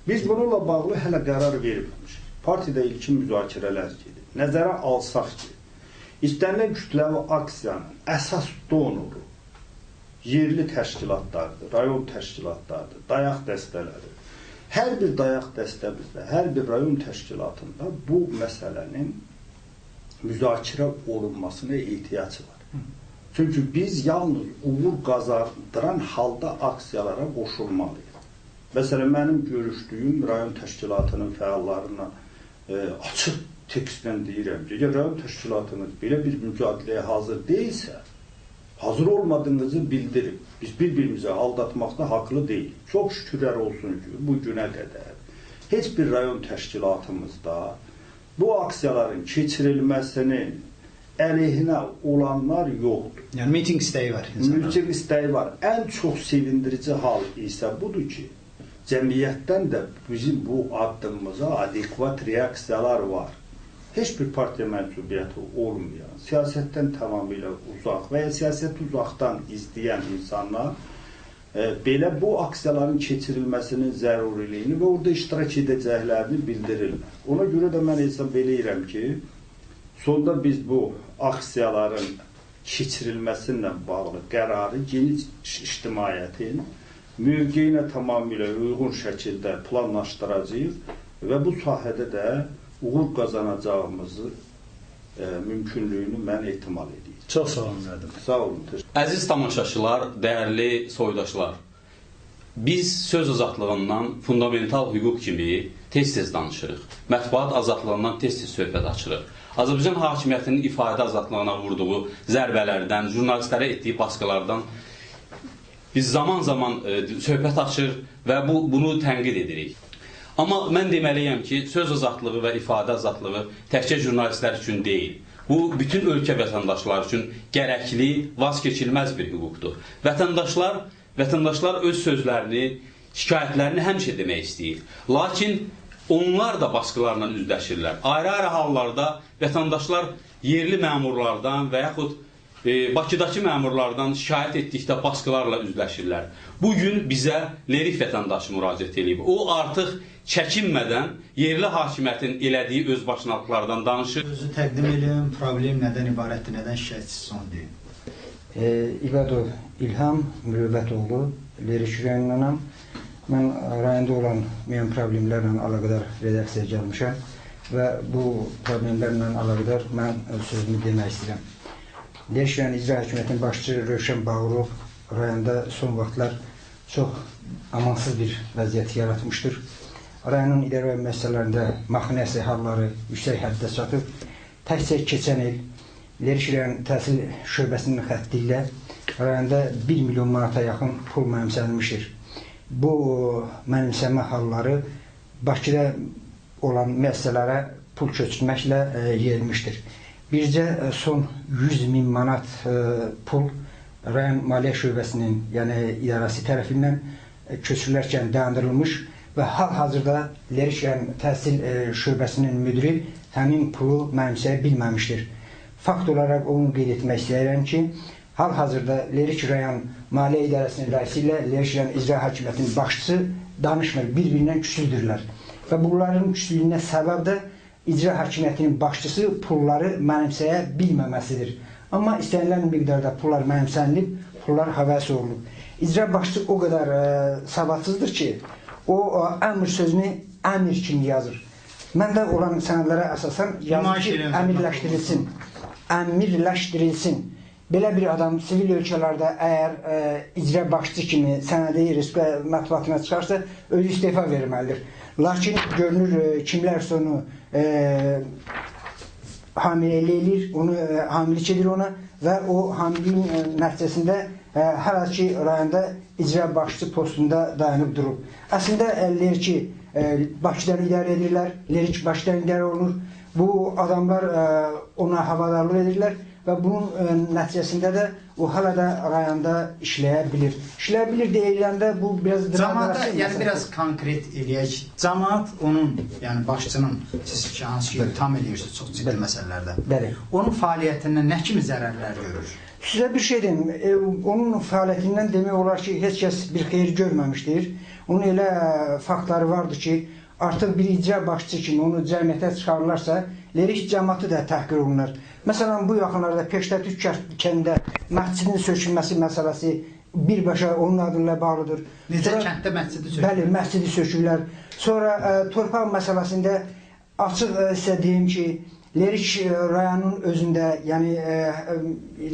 Biz bununla bağlı hələ qərar verməmişik. Partiyada ilkin müzakirələr gedir. Nəzərə alsaq ki, istənilən kütləvi aksiyanın əsas donoru yerli təşkilatlardır, rayon təşkilatlardır, dayaq dəstələri. Hər bir dayaq dəstəmizdə, hər bir rayon təşkilatında bu məsələnin müzakirə olunmasına ehtiyacı var. Çünki biz yalnız uğur qazandıran halda aksiyalara qoşulmalıyıq. Məsələn, mənim görüşdüyüm rayon təşkilatının fəallarına açıq tekstlə deyirəm ki, rayon təşkilatınız belə bir mücadiləyə hazır deyilsə, hazır olmadığınızı bildirin. Biz bir-birimizə aldatmaqda haqlı deyil. Çox şükürlər olsun ki, bu günə qədər heç bir rayon təşkilatımızda bu aksiyaların keçirilməsinin əleyhinə olanlar yoxdur. Yəni miting istəyi var. Miting istəyi var. Ən çox sevindirici hal isə budur ki, cəmiyyətdən də bizim bu addımımıza adekvat reaksiyalar var. Heç bir partiya mənsubiyyəti olmayan, siyasətdən tamamilə uzaq və ya siyasəti uzaqdan izləyən insanlar belə bu aksiyaların keçirilməsinin zəruriliyini və orada iştirak edəcəklərini bildirirlər. Ona görə də mən hesab eləyirəm ki, sonda biz bu aksiyaların keçirilməsinlə bağlı qərarı geniş ictimaiyyətin mövqeyinə tamamilə uyğun şəkildə planlaşdıracağıq və bu sahədə də uğur qazanacağımızı mümkünlüyünü mən ehtimal edirəm. Çox sağ olun, Nurəddin bəy. Sağ olun. Əziz tamaşaçılar, dəyərli soydaşlar, biz söz azadlığından fundamental hüquq kimi tez-tez danışırıq. Mətbuat azadlığından tez-tez söhbət açırıq. Azərbaycan hakimiyyətinin ifadə azadlığına vurduğu zərbələrdən, jurnalistlərə etdiyi baskılardan biz zaman-zaman söhbət açır və bunu tənqid edirik. Amma mən deməliyəm ki, söz azadlığı və ifadə azadlığı təkcə jurnalistlər üçün deyil. Bu, bütün ölkə vətəndaşları üçün gərəkli, vazkeçilməz bir hüquqdur. Vətəndaşlar öz sözlərini, şikayətlərini həmişə demək istəyir. Lakin onlar da baskılarla üzləşirlər. Ayrı-ayrı hallarda vətəndaşlar yerli məmurlardan və yaxud Bakıdakı məmurlardan şikayət etdikdə baskılarla üzləşirlər. Bugün bizə Lerif vətəndaşı müraciət edib. O artıq çəkinmədən yerli hakimiyyətin elədiyi özbaşınalıqlardan danışır. Özü təqdim edin, problem nədən ibarətdir, nədən şikayətçisi son deyin. İbadov İlham Mürüvvətoğlu, Lerif rayonundanam. Mən rayonda olan müəyyən problemlərlə əlaqədar redaksiyaya gəlmişəm və bu problemlərlə əlaqədar mən sözümü demək istəyirəm. Lerif rayon icra hakimiyyətinin başçısı Rövşən Bağırov rayonda son vaxtlar çox amansız bir vəziyyət yaratmışdır. Rayonun idarə müəssisələrində maxinəsiya halları yüksək həddə çatıb. Təkcə keçən il Lerif rayon təhsil şöbəsinin xətti ilə rayonda 1 milyon manata yaxın pul mənimsənilmişdir. Bu mənimsənmə halları Bakıda olan müəssisələrə pul köçürməklə yeyilmişdir. Bircə son 100.000 manat pul rayon maliyyə şöbəsinin, yəni idarəsi tərəfindən köçürülərkən dayandırılmış və hal-hazırda Lerif rayon təhsil şöbəsinin müdiri həmin pulu mənimsəyə bilməmişdir. Fakt olaraq onu qeyd etmək istəyirəm ki, hal-hazırda Lerif rayon maliyyə idarəsinin rəisi ilə Lerif rayon icra hakimiyyətinin başçısı danışmır, bir-birindən küçüldürlər. Və bunların küçülüyünə səbəb də icra hakimiyyətinin başçısı pulları mənimsəyə bilməməsidir. Amma istənilən miqdarda pullar mənimsənilib, pullar həvəs olunub. İcra başçısı o qədər savadsızdır ki, o əmr sözünü əmr kimi yazır. Məndə olan sənədlərə əsasən yazır ki, əmirləşdirilsin. Belə bir adam sivil ölkələrdə əgər icra başçı kimi sənədi Respublika mətbuatına çıxarsa, özü istefa verməlidir. Lakin görünür kimlər sonu hamiləlik eləyir, onu hamilik edir ona və o hamiliyin nəticəsində hələ ki rayonda icra başçı postunda dayanıb durub. Əslində eləyir ki, Bakıdan idarə edirlər, Lerik Bakıdan idarə olunur. Bu adamlar ona havadarlıq edirlər və bunun nəticəsində də o hələ də rayonda işləyə bilir. İşləyə bilir deyiləndə bu biraz cəmaata, yəni biraz konkret eləyək. Cəmaat onun, yəni başçının, siz ki, hansı ki, tam edirsiniz çox ciddi məsələlərdə. Bəli. Onun fəaliyyətindən nə kimi zərərlər görür? Sizə bir şey deyim, onun fəaliyyətindən demək olar ki, heç kəs bir xeyir görməmişdir. Onun elə faktları vardır ki, artıq bir icra başçı kimi onu cəmiyyətə çıxarırlarsa, Lerik cəmaatı da təhqir olunur. Məsələn, bu yaxınlarda Peştətürk kəndində məscidin sökülməsi məsələsi birbaşa onun adıyla bağlıdır. Necə kənddə məscidi sökülür? Bəli, məscidi sökürlər. Sonra torpaq məsələsində açıq sizə deyim ki, Lerik rayonunun özündə, yəni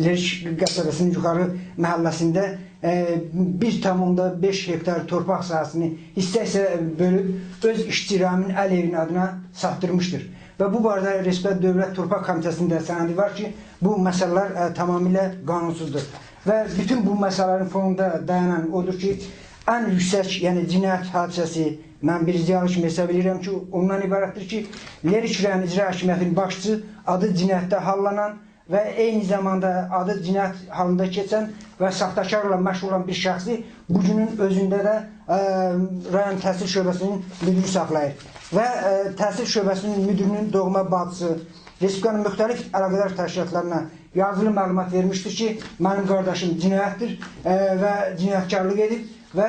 Lerik qəsəbəsinin yuxarı məhəlləsində 1,5 hektar torpaq sahəsini hissə-hissə bölüb öz işçiramın Əliyevin adına satdırmışdır. Və bu barədə Respublika Dövlət Torpaq Komitəsində sənədi var ki, bu məsələlər tamamilə qanunsuzdur. Və bütün bu məsələlərin fonunda dayanan odur ki, ən yüksək, yəni cinayət hadisəsi, mən bir ziyalı kimi hesab edirəm ki, ondan ibarətdir ki, Lerik rayon icra hakimiyyətinin başçısı adı cinayətdə hallanan və eyni zamanda adı cinayət halında keçən və saxtakarla məşğul olan bir şəxsi bugünün özündə də rayon təhsil şöbəsinin müdürü saxlayır. Və təhsil şöbəsinin müdürünün doğma bacısı Respublikanın müxtəlif əlaqədar təşkilatlarına yazılı məlumat vermişdir ki, mənim qardaşım cinayətdir və cinayətkarlıq edib və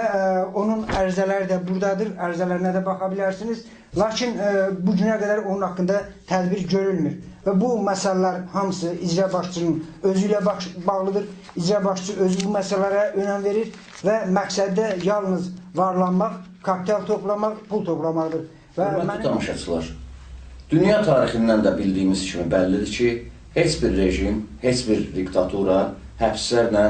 onun ərizələri də buradadır, ərizələrinə də baxa bilərsiniz. Lakin bugünə qədər onun haqqında tədbir görülmür. Və bu məsələlər hamısı icra başçının özü ilə bağlıdır. İcra başçı özü bu məsələlərə önəm verir və məqsəddə yalnız varlanmaq, kapital toplamaq, pul toplamaqdır. Hörmətli tamaşaçılar, dünya tarixindən də bildiyimiz kimi bəllidir ki, heç bir rejim, heç bir diktatura həbslərlə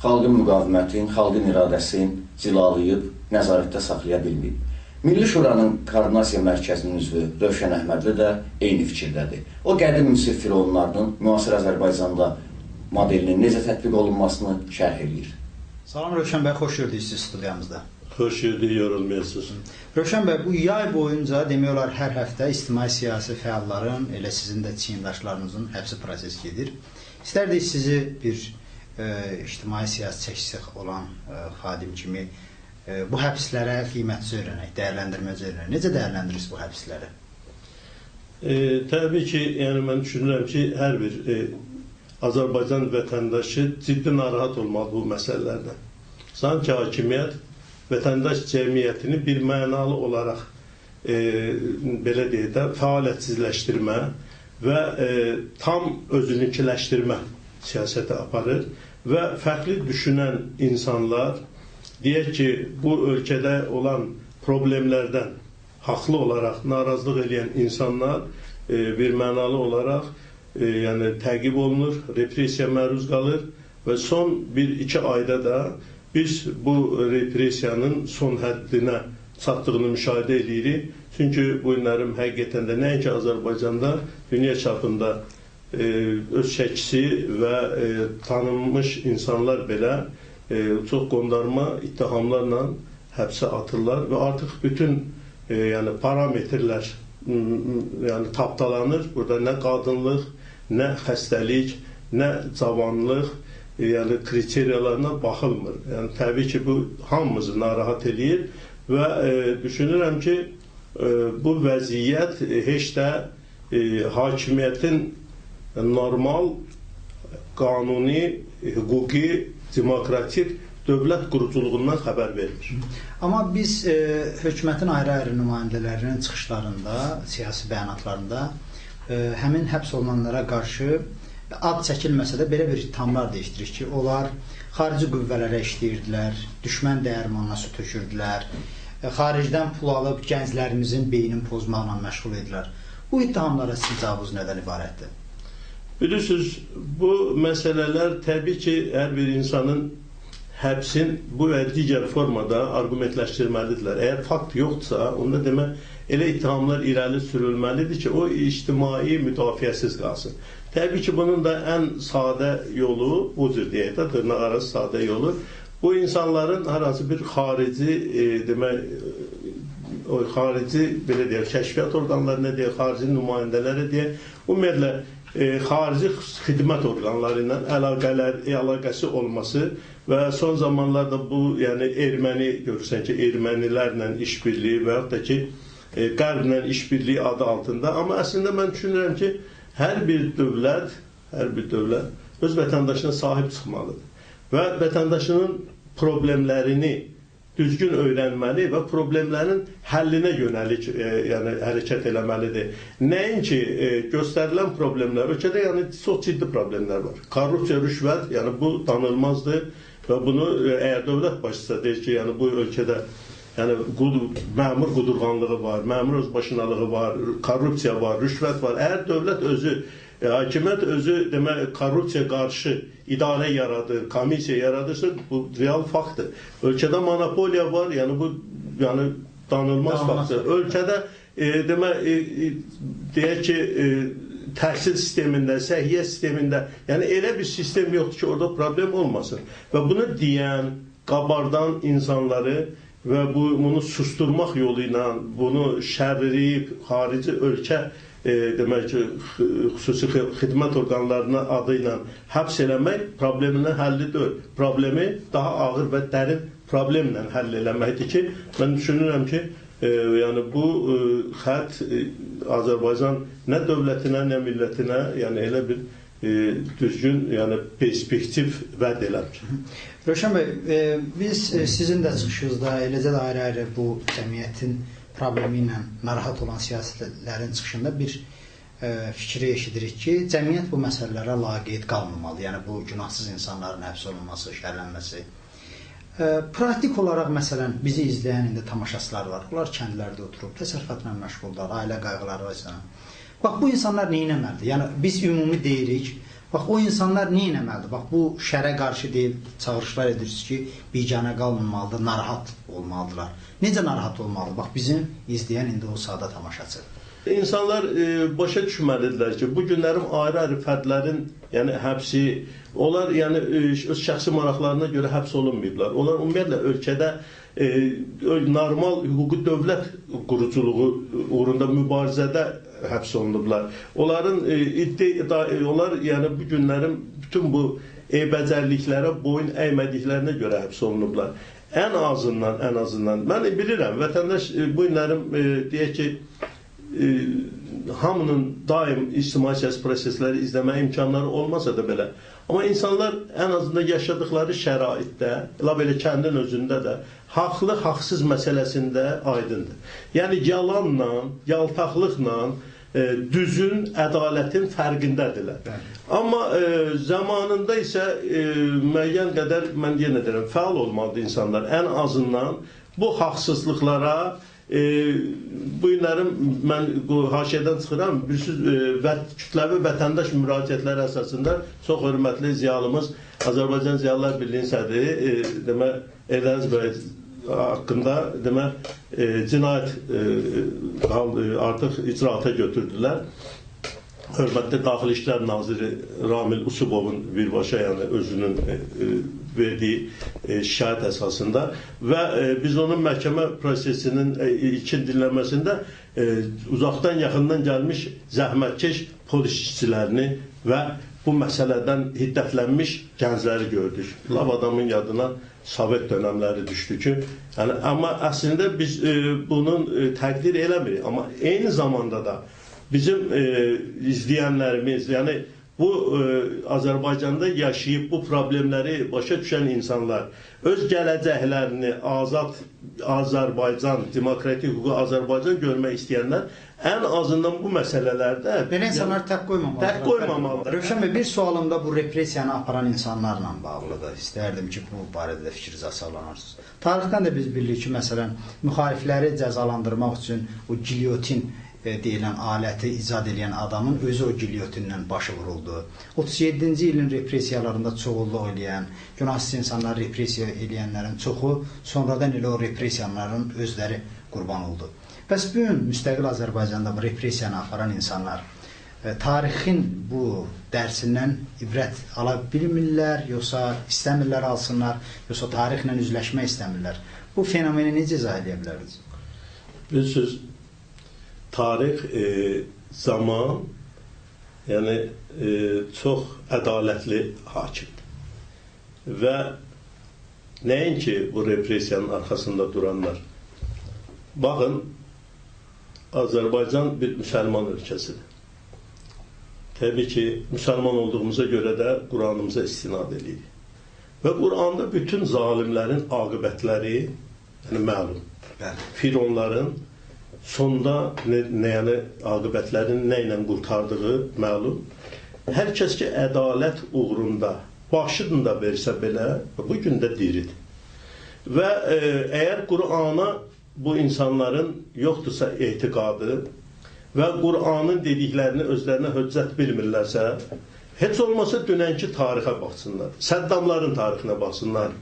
xalqın müqavimətin, xalqın iradəsini cilalayıb, nəzarətdə saxlaya bilməyib. Milli Şuranın Koordinasiya Mərkəzinin üzvü Rövşən Əhmədli də eyni fikirdədir. O qədim Misir firavunlarının müasir Azərbaycanda modelinin necə tətbiq olunmasını şərh edir. Salam Rövşən bəy, xoş gördük siz studiyamızda. Xoş gördük, yorulmayasınız. Rövşən bəy, bu yay boyunca demək olar hər həftə ictimai-siyasi fəalların, elə sizin də çiyndaşlarınızın həbsi prosesi gedir. İstərdik sizi bir ictimai-siyasi çəkisi olan xadim kimi bu həbslərə qiymətcə öyrənək, dəyərləndirməcə öyrənək. Necə dəyərləndirirsiniz bu həbsləri? Təbii ki, yəni mən düşünürəm ki, hər bir Azərbaycan vətəndaşı ciddi narahat olmalı bu məsələlərdən. Sanki hakimiyyət vətəndaş cəmiyyətini bir mənalı olaraq belə deyək də fəaliyyətsizləşdirmə və tam özününkiləşdirmə siyasəti aparır və fərqli düşünən insanlar deyək ki, bu ölkədə olan problemlərdən haqlı olaraq narazılıq edən insanlar bir mənalı olaraq yəni təqib olunur, repressiya məruz qalır və son 1-2 ayda da biz bu repressiyanın son həddinə çatdığını müşahidə edirik. Çünki bu günlərim həqiqətən də nəinki Azərbaycanda, dünya çapında öz şəkisi və tanınmış insanlar belə çox qondarma ittihamlarla həbsə atırlar və artıq bütün yəni parametrlər yəni tapdalanır. Burada nə qadınlıq, nə xəstəlik, nə cavanlıq yəni kriteriyalarına baxılmır. Yəni təbii ki, bu hamımızı narahat edir və düşünürəm ki, bu vəziyyət heç də hakimiyyətin normal, qanuni, hüquqi, demokratik dövlət quruculuğundan xəbər vermir. Amma biz hökumətin ayrı-ayrı nümayəndələrinin çıxışlarında, siyasi bəyanatlarında həmin həbs olunanlara qarşı ad çəkilməsə də belə bir ittihamlar değişdirir ki, onlar xarici qüvvələrə işləyirdilər, düşmən dəyirmanına su tökürdülər, xaricdən pul alıb gənclərimizin beynini pozmaqla məşğul edilər. Bu ittihamlara sizin cavabınız nədən ibarətdir? Bilirsiniz, bu məsələlər təbii ki, hər bir insanın həbsin bu və digər formada arqumentləşdirməlidirlər. Əgər fakt yoxdursa, onda demək, elə ittihamlar irəli sürülməlidir ki, o ictimai müdafiəsiz qalsın. Təbii ki, bunun da ən sadə yolu, bu cür deyək də, dırnaq arası sadə yolu, bu insanların harası bir xarici, demək, o xarici, belə deyək, kəşfiyyat orqanlarına deyək, xarici nümayəndələrə deyək, ümumiyyətlə, xarici xidmət orqanları ilə əlaqəsi olması və son zamanlarda bu, yəni erməni, görürsən ki, ermənilərlə işbirliyi və yaxud da ki, qərblə işbirliyi adı altında. Amma əslində mən düşünürəm ki, hər bir dövlət öz vətəndaşına sahib çıxmalıdır və vətəndaşının problemlərini düzgün öyrənməli və problemlərin həllinə yönəlik yəni, hərəkət eləməlidir. Nəinki göstərilən problemlər, ölkədə yəni, çox ciddi problemlər var. Korrupsiya, rüşvət, yəni, bu danılmazdır və bunu əgər dövlət başçısı deyir ki, yəni, bu ölkədə yəni, məmur qudurğanlığı var, məmur özbaşınalığı var, korrupsiya var, rüşvət var. Əgər dövlət özü, hakimiyyət özü demək, korrupsiya qarşı idarə yaradır, komissiya yaradırsa, bu real faktdır. Ölkədə monopoliya var, yəni bu yəni, danılmaz faktdır. Ölkədə demək, deyək ki, təhsil sistemində, səhiyyə sistemində, yəni elə bir sistem yoxdur ki, orada problem olmasın. Və bunu deyən, qabardan insanları və bunu susturmaq yolu ilə, bunu şərləyib, xarici ölkə demək ki, xüsusi xidmət orqanlarına adı ilə həbs eləmək probleminin həlli deyil. Problemi daha ağır və dərin problemlə həll eləməkdir ki, mən düşünürəm ki, yəni bu xətt Azərbaycan nə dövlətinə, nə millətinə, yəni elə bir düzgün, yəni perspektiv vəd eləmir. Rövşən bəy, biz sizin də çıxışınızda, eləcə də ayrı-ayrı bu cəmiyyətin problemi ilə narahat olan siyasilərin çıxışında bir fikri eşidirik ki, cəmiyyət bu məsələlərə laqeyd qalmamalı. Yəni, bu günahsız insanların həbs olunması, şərlənməsi. Praktik olaraq, məsələn, bizi izləyən indi tamaşaçılar var. Onlar kəndlərdə oturub, təsərrüfatla məşğullar, ailə qayğıları və bax, bu insanlar nə etməlidir? Yəni, biz ümumi deyirik, bax, o insanlar nə etməlidir? Bax, bu şərə qarşı deyil, çağırışlar edirsiniz ki, biganə qalmamalıdır, narahat olmalıdırlar. Necə narahat olmalıdır? Bax, bizim izləyən indi o sahada tamaşaçı. İnsanlar başa düşməlidirlər ki, bu günlərin ayrı-ayrı fərdlərin yəni, həbsi, onlar yəni, öz şəxsi maraqlarına görə həbs olunmayıblar. Onlar ümumiyyətlə ölkədə normal hüquqi dövlət quruculuğu uğrunda mübarizədə həbs olunublar. Onlar yəni, bu günlərin bütün bu eybəcərliklərə boyun əymədiklərinə görə həbs olunublar. Ən azından, mən bilirəm, vətəndaş bu günlərin deyək ki, hamının daim ictimai siyasi prosesləri izləmə imkanları olmasa da belə. Amma insanlar ən azından yaşadıkları şəraitdə, belə kəndin özündə də haqlı-haqsız məsələsində aydındır. Yəni yalanla, yaltaqlıqla düzün, ədalətin fərqindədirlər. Amma zamanında isə müəyyən qədər, mən yenə deyirəm, fəal olmalıdır insanlar. Ən azından bu haqsızlıqlara bu günlərin mən haşiyədən çıxıram, kütləvi vətəndaş müraciətləri əsasında çox hörmətli ziyalımız Azərbaycan Ziyalılar Birliyinin sədri Eldəniz bəy haqqında cinayət artıq icraata götürdülər. Hörmətli Daxili İşlər Naziri Ramil Usubovun birbaşa yəni özünün verdiyi şikayət əsasında və biz onun məhkəmə prosesinin ilkin dinləməsində uzaqdan yaxından gəlmiş zəhmətkeş polis işçilərini və bu məsələdən hiddətlənmiş gəncləri gördük. Lav adamın yadına Sovet dönəmləri düşdü ki, yəni, amma əslində biz bunun təqdir eləmirik. Amma eyni zamanda da bizim izləyənlərimiz, yəni bu Azərbaycanda yaşayıb bu problemləri başa düşən insanlar öz gələcəklərini azad Azərbaycan, demokratik hüquqi Azərbaycan görmək istəyənlər ən azından bu məsələlərdə belə insanlar tək qoymamalıdır. Rövşən bəy, bir sualım da bu repressiyanı aparan insanlarla bağlıdır. İstərdim ki, bu barədə də fikrinizi sağlanarsınız. Tarixdən də biz bilirik ki, məsələn, müxalifləri cəzalandırmaq üçün o gilyotin deyilən aləti icad edən adamın özü o gilyotinlə başı vuruldu. 37-ci ilin repressiyalarında çoğulluq eləyən, günahsız insanlar repressiya eləyənlərin çoxu sonradan elə o repressiyaların özləri qurban oldu. Bəs bu gün müstəqil Azərbaycanda bu repressiyanı aparan insanlar tarixin bu dərsindən ibrət ala bilmirlər, yoxsa istəmirlər alsınlar, yoxsa tarixlə üzləşmək istəmirlər? Bu fenomeni necə izah edə bilərsiniz? Bilirsiniz, tarix zaman yəni çox ədalətli hakimdir və nəinki bu repressiyanın arxasında duranlar. Baxın, Azərbaycan bir müsəlman ölkəsidir. Təbii ki, müsəlman olduğumuza görə də Quranımıza istinad edirik. Və Quranda bütün zalimlərin aqibətləri yəni məlum. Fironların sonda yəni aqibətlərin nə ilə qurtardığı məlum. Hər kəs ki, ədalət uğrunda başını da versə belə, bu gün də diridir. Və əgər Qurana bu insanların yoxdursa etiqadı və Qur'anın dediklərini özlərinə höccət bilmirlərsə, heç olmasa dünənki tarixə baxsınlar, Səddamların tarixinə baxsınlar,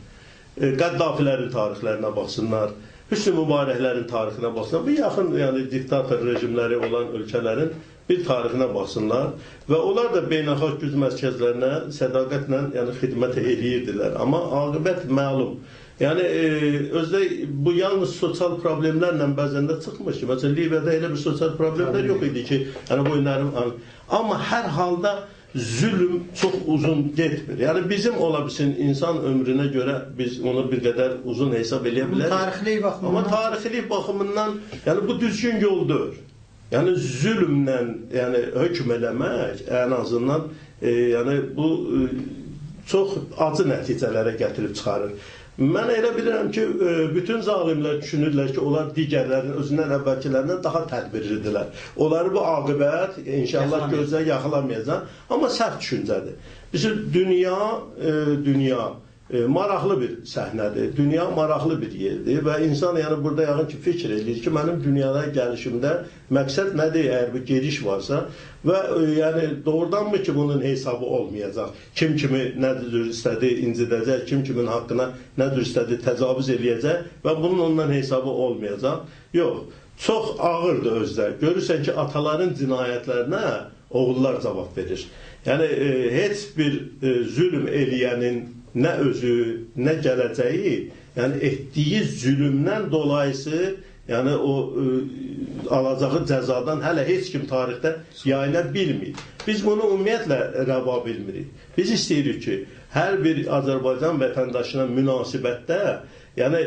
Qəddafilərin tarixlərinə baxsınlar, Hüsnü Mübarəklərin tarixinə baxsınlar, bu yaxın yəni diktator rejimləri olan ölkələrin bir tarixinə baxsınlar və onlar da beynəlxalq güc mərkəzlərinə sədaqətlə yəni xidmət edirdilər. Amma aqibət məlum. Yəni, özdə bu yalnız sosial problemlərlə bəzən də çıxmış ki, məsələn, Liviyada elə bir sosial problemlər yox idi ki, yəni bu günlərin... Amma hər halda zülüm çox uzun getmir. Yəni, bizim ola bilsin insan ömrünə görə biz onu bir qədər uzun hesab edə bilərik. Tarixlik baxımından... Amma tarixlik baxımından, yəni bu düzgün yoldur. Yəni, zülmlə yəni, hökm eləmək ən azından yəni, bu çox acı nəticələrə gətirib çıxarır. Mən elə bilirəm ki, bütün zalimlər düşünürlər ki, onlar digərlərin özündən əvvəlkilərindən daha tədbirlidirlər. Onları bu aqibət inşallah gözlə yaxalamayacaq, amma səhv düşüncədir. Bizim dünya maraqlı bir səhnədir, dünya maraqlı bir yerdir və insan yəni burada yaxın ki, fikir edir ki, mənim dünyada gəlişimdə məqsəd nədir, əgər bir gediş varsa və yəni doğrudanmı ki, bunun hesabı olmayacaq, kim kimi nədir istədi incidəcək, kim kimin haqqına nədir istədi təcavüz eləyəcək və bunun ondan hesabı olmayacaq. Yox, çox ağırdır özdə. Görürsən ki, ataların cinayətlərinə oğullar cavab verir. Yəni, heç bir zülm eləyənin nə özü, nə gələcəyi, yəni etdiyi zülmdən dolayısı, yəni o alacağı cəzadan hələ heç kim tarixdə yayına bilmir. Biz bunu ümumiyyətlə rəva bilmirik. Biz istəyirik ki, hər bir Azərbaycan vətəndaşına münasibətdə, yəni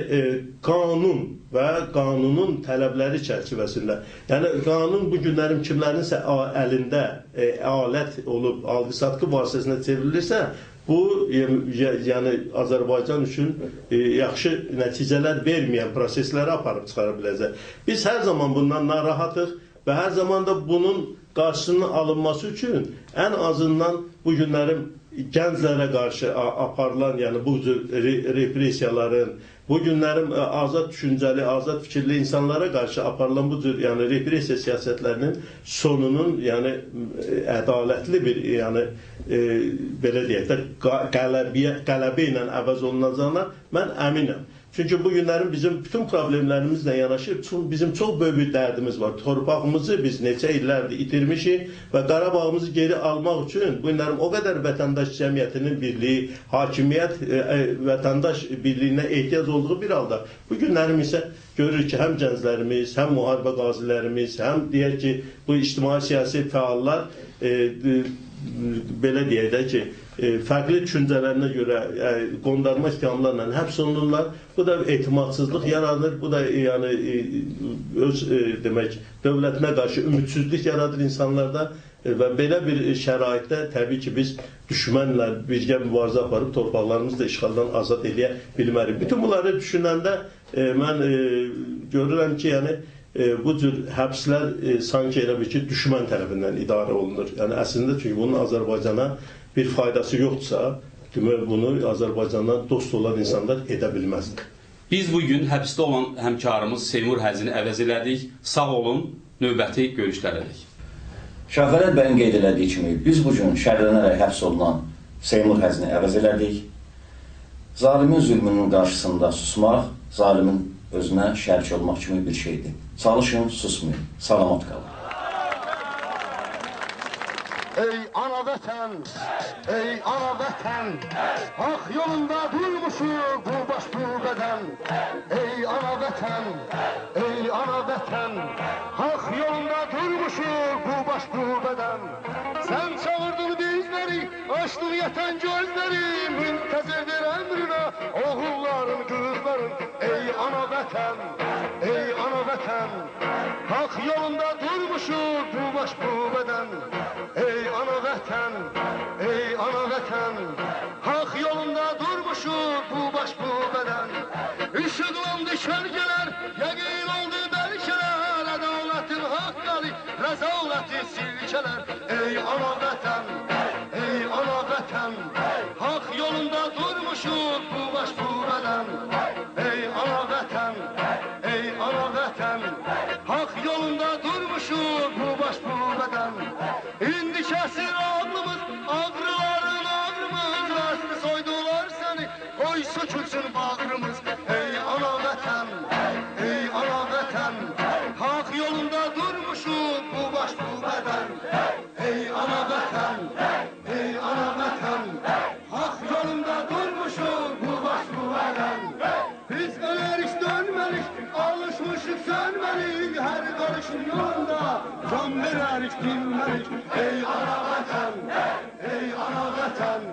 qanun və qanunun tələbləri çərçivəsində, yəni qanun bu günlərin kimlərinsə əlində alət olub, alqı-satqı vasitəsində çevrilirsə, bu, yəni Azərbaycan üçün yaxşı nəticələr verməyən prosesləri aparıb çıxara biləcək. Biz hər zaman bundan narahatıq və hər zaman da bunun qarşısının alınması üçün ən azından bu günlərin gənclərə qarşı aparılan, yəni bu cür repressiyaların, bu günlərin azad düşüncəli, azad fikirli insanlara qarşı aparılan bu cür yəni repressiya siyasətlərinin sonunun, yəni ədalətli bir, yəni belə deyək də qələbə ilə əvəz olunacağına mən əminəm. Çünki bu günlərin bizim bütün problemlərimizlə yanaşı bizim çox böyük bir dərdimiz var. Torpağımızı biz neçə illərdir itirmişik və Qarabağımızı geri almaq üçün bu günlərin o qədər vətəndaş cəmiyyətinin birliyi, hakimiyyət vətəndaş birliyinə ehtiyac olduğu bir halda bu günlərim isə görürük ki, həm gənclərimiz, həm müharibə qazilərimiz, həm deyək ki, bu ictimai siyasi fəallar belə deyək də ki, fərqli düşüncələrinə görə qondarma ittihamlarla həbs olunurlar. Bu da etimadsızlıq yaradır, bu da yəni öz demək dövlətinə qarşı ümidsizlik yaradır insanlarda Və belə bir şəraitdə təbii ki, biz düşmənlə birgə mübarizə aparıb torpaqlarımızı da işğaldan azad eləyə bilmərik. Bütün bunları düşünəndə mən görürəm ki, yəni bu cür həbslər sanki elə bir ki, düşmən tərəfindən idarə olunur. Yəni əslində çünki bunun Azərbaycana bir faydası yoxdursa, demək bunu Azərbaycandan dost olan insanlar edə bilməzdir. Biz bugün həbsdə olan həmkarımız Seymur Həzini əvəz elədik. Sağ olun, növbəti görüşlərədək. Şəfərət bəyin qeyd elədiyi kimi, biz bugün şərlənərək həbs olunan Seymur Həzini əvəz elədik. Zalimin zülmünün qarşısında susmaq, zalimin özünə şərik olmaq kimi bir şeydir. Çalışın, susmayın. Salamat qalın. Ey ana vətən, ey ana vətən, haq yolunda durmuşuq bu baş bu bədən. Ey ana vətən, ey ana vətən, haq yolunda durmuşuq bu baş bu bədən. Sən çağırdın bizləri, açdın yətən gözləri, müntəzirdir əmrinə oğulların, qızların. Ey ana vətən, ey ana vətən, haq yolunda durmuşuq bu baş bu bədən. Ey ana vətən, ey ana vətən, haq yolunda durmuşuq bu baş bu bədən. Işıqlandı kölgələr, yəqin oldu bəlkələr, ədalətin haqqları, rəzaləti silkələr. Ey ana vətən, ey ana vətən, haq yolunda durmuşuq bu baş bu bədən. Ey ana vətən, ey ana vətən, haq yolunda durmuşuq bu baş bu bədən. İndi kəsir ağlımız, ağrıların ağrımız, aslı soydular səni, qoy sökülsün bağrımız. Ey ana vətən, ey ana vətən, haq yolunda durmuşuq bu baş bu bədən. Ey ana vətən, ey ana vətən, haq yolunda durmuşuq bu baş bu bədən. Biz ölərik dönmərik, alışmışıq sönmərik, hər qarışın yolunda can verərik dinmərik. Ey ana vətən, ey ana vətən,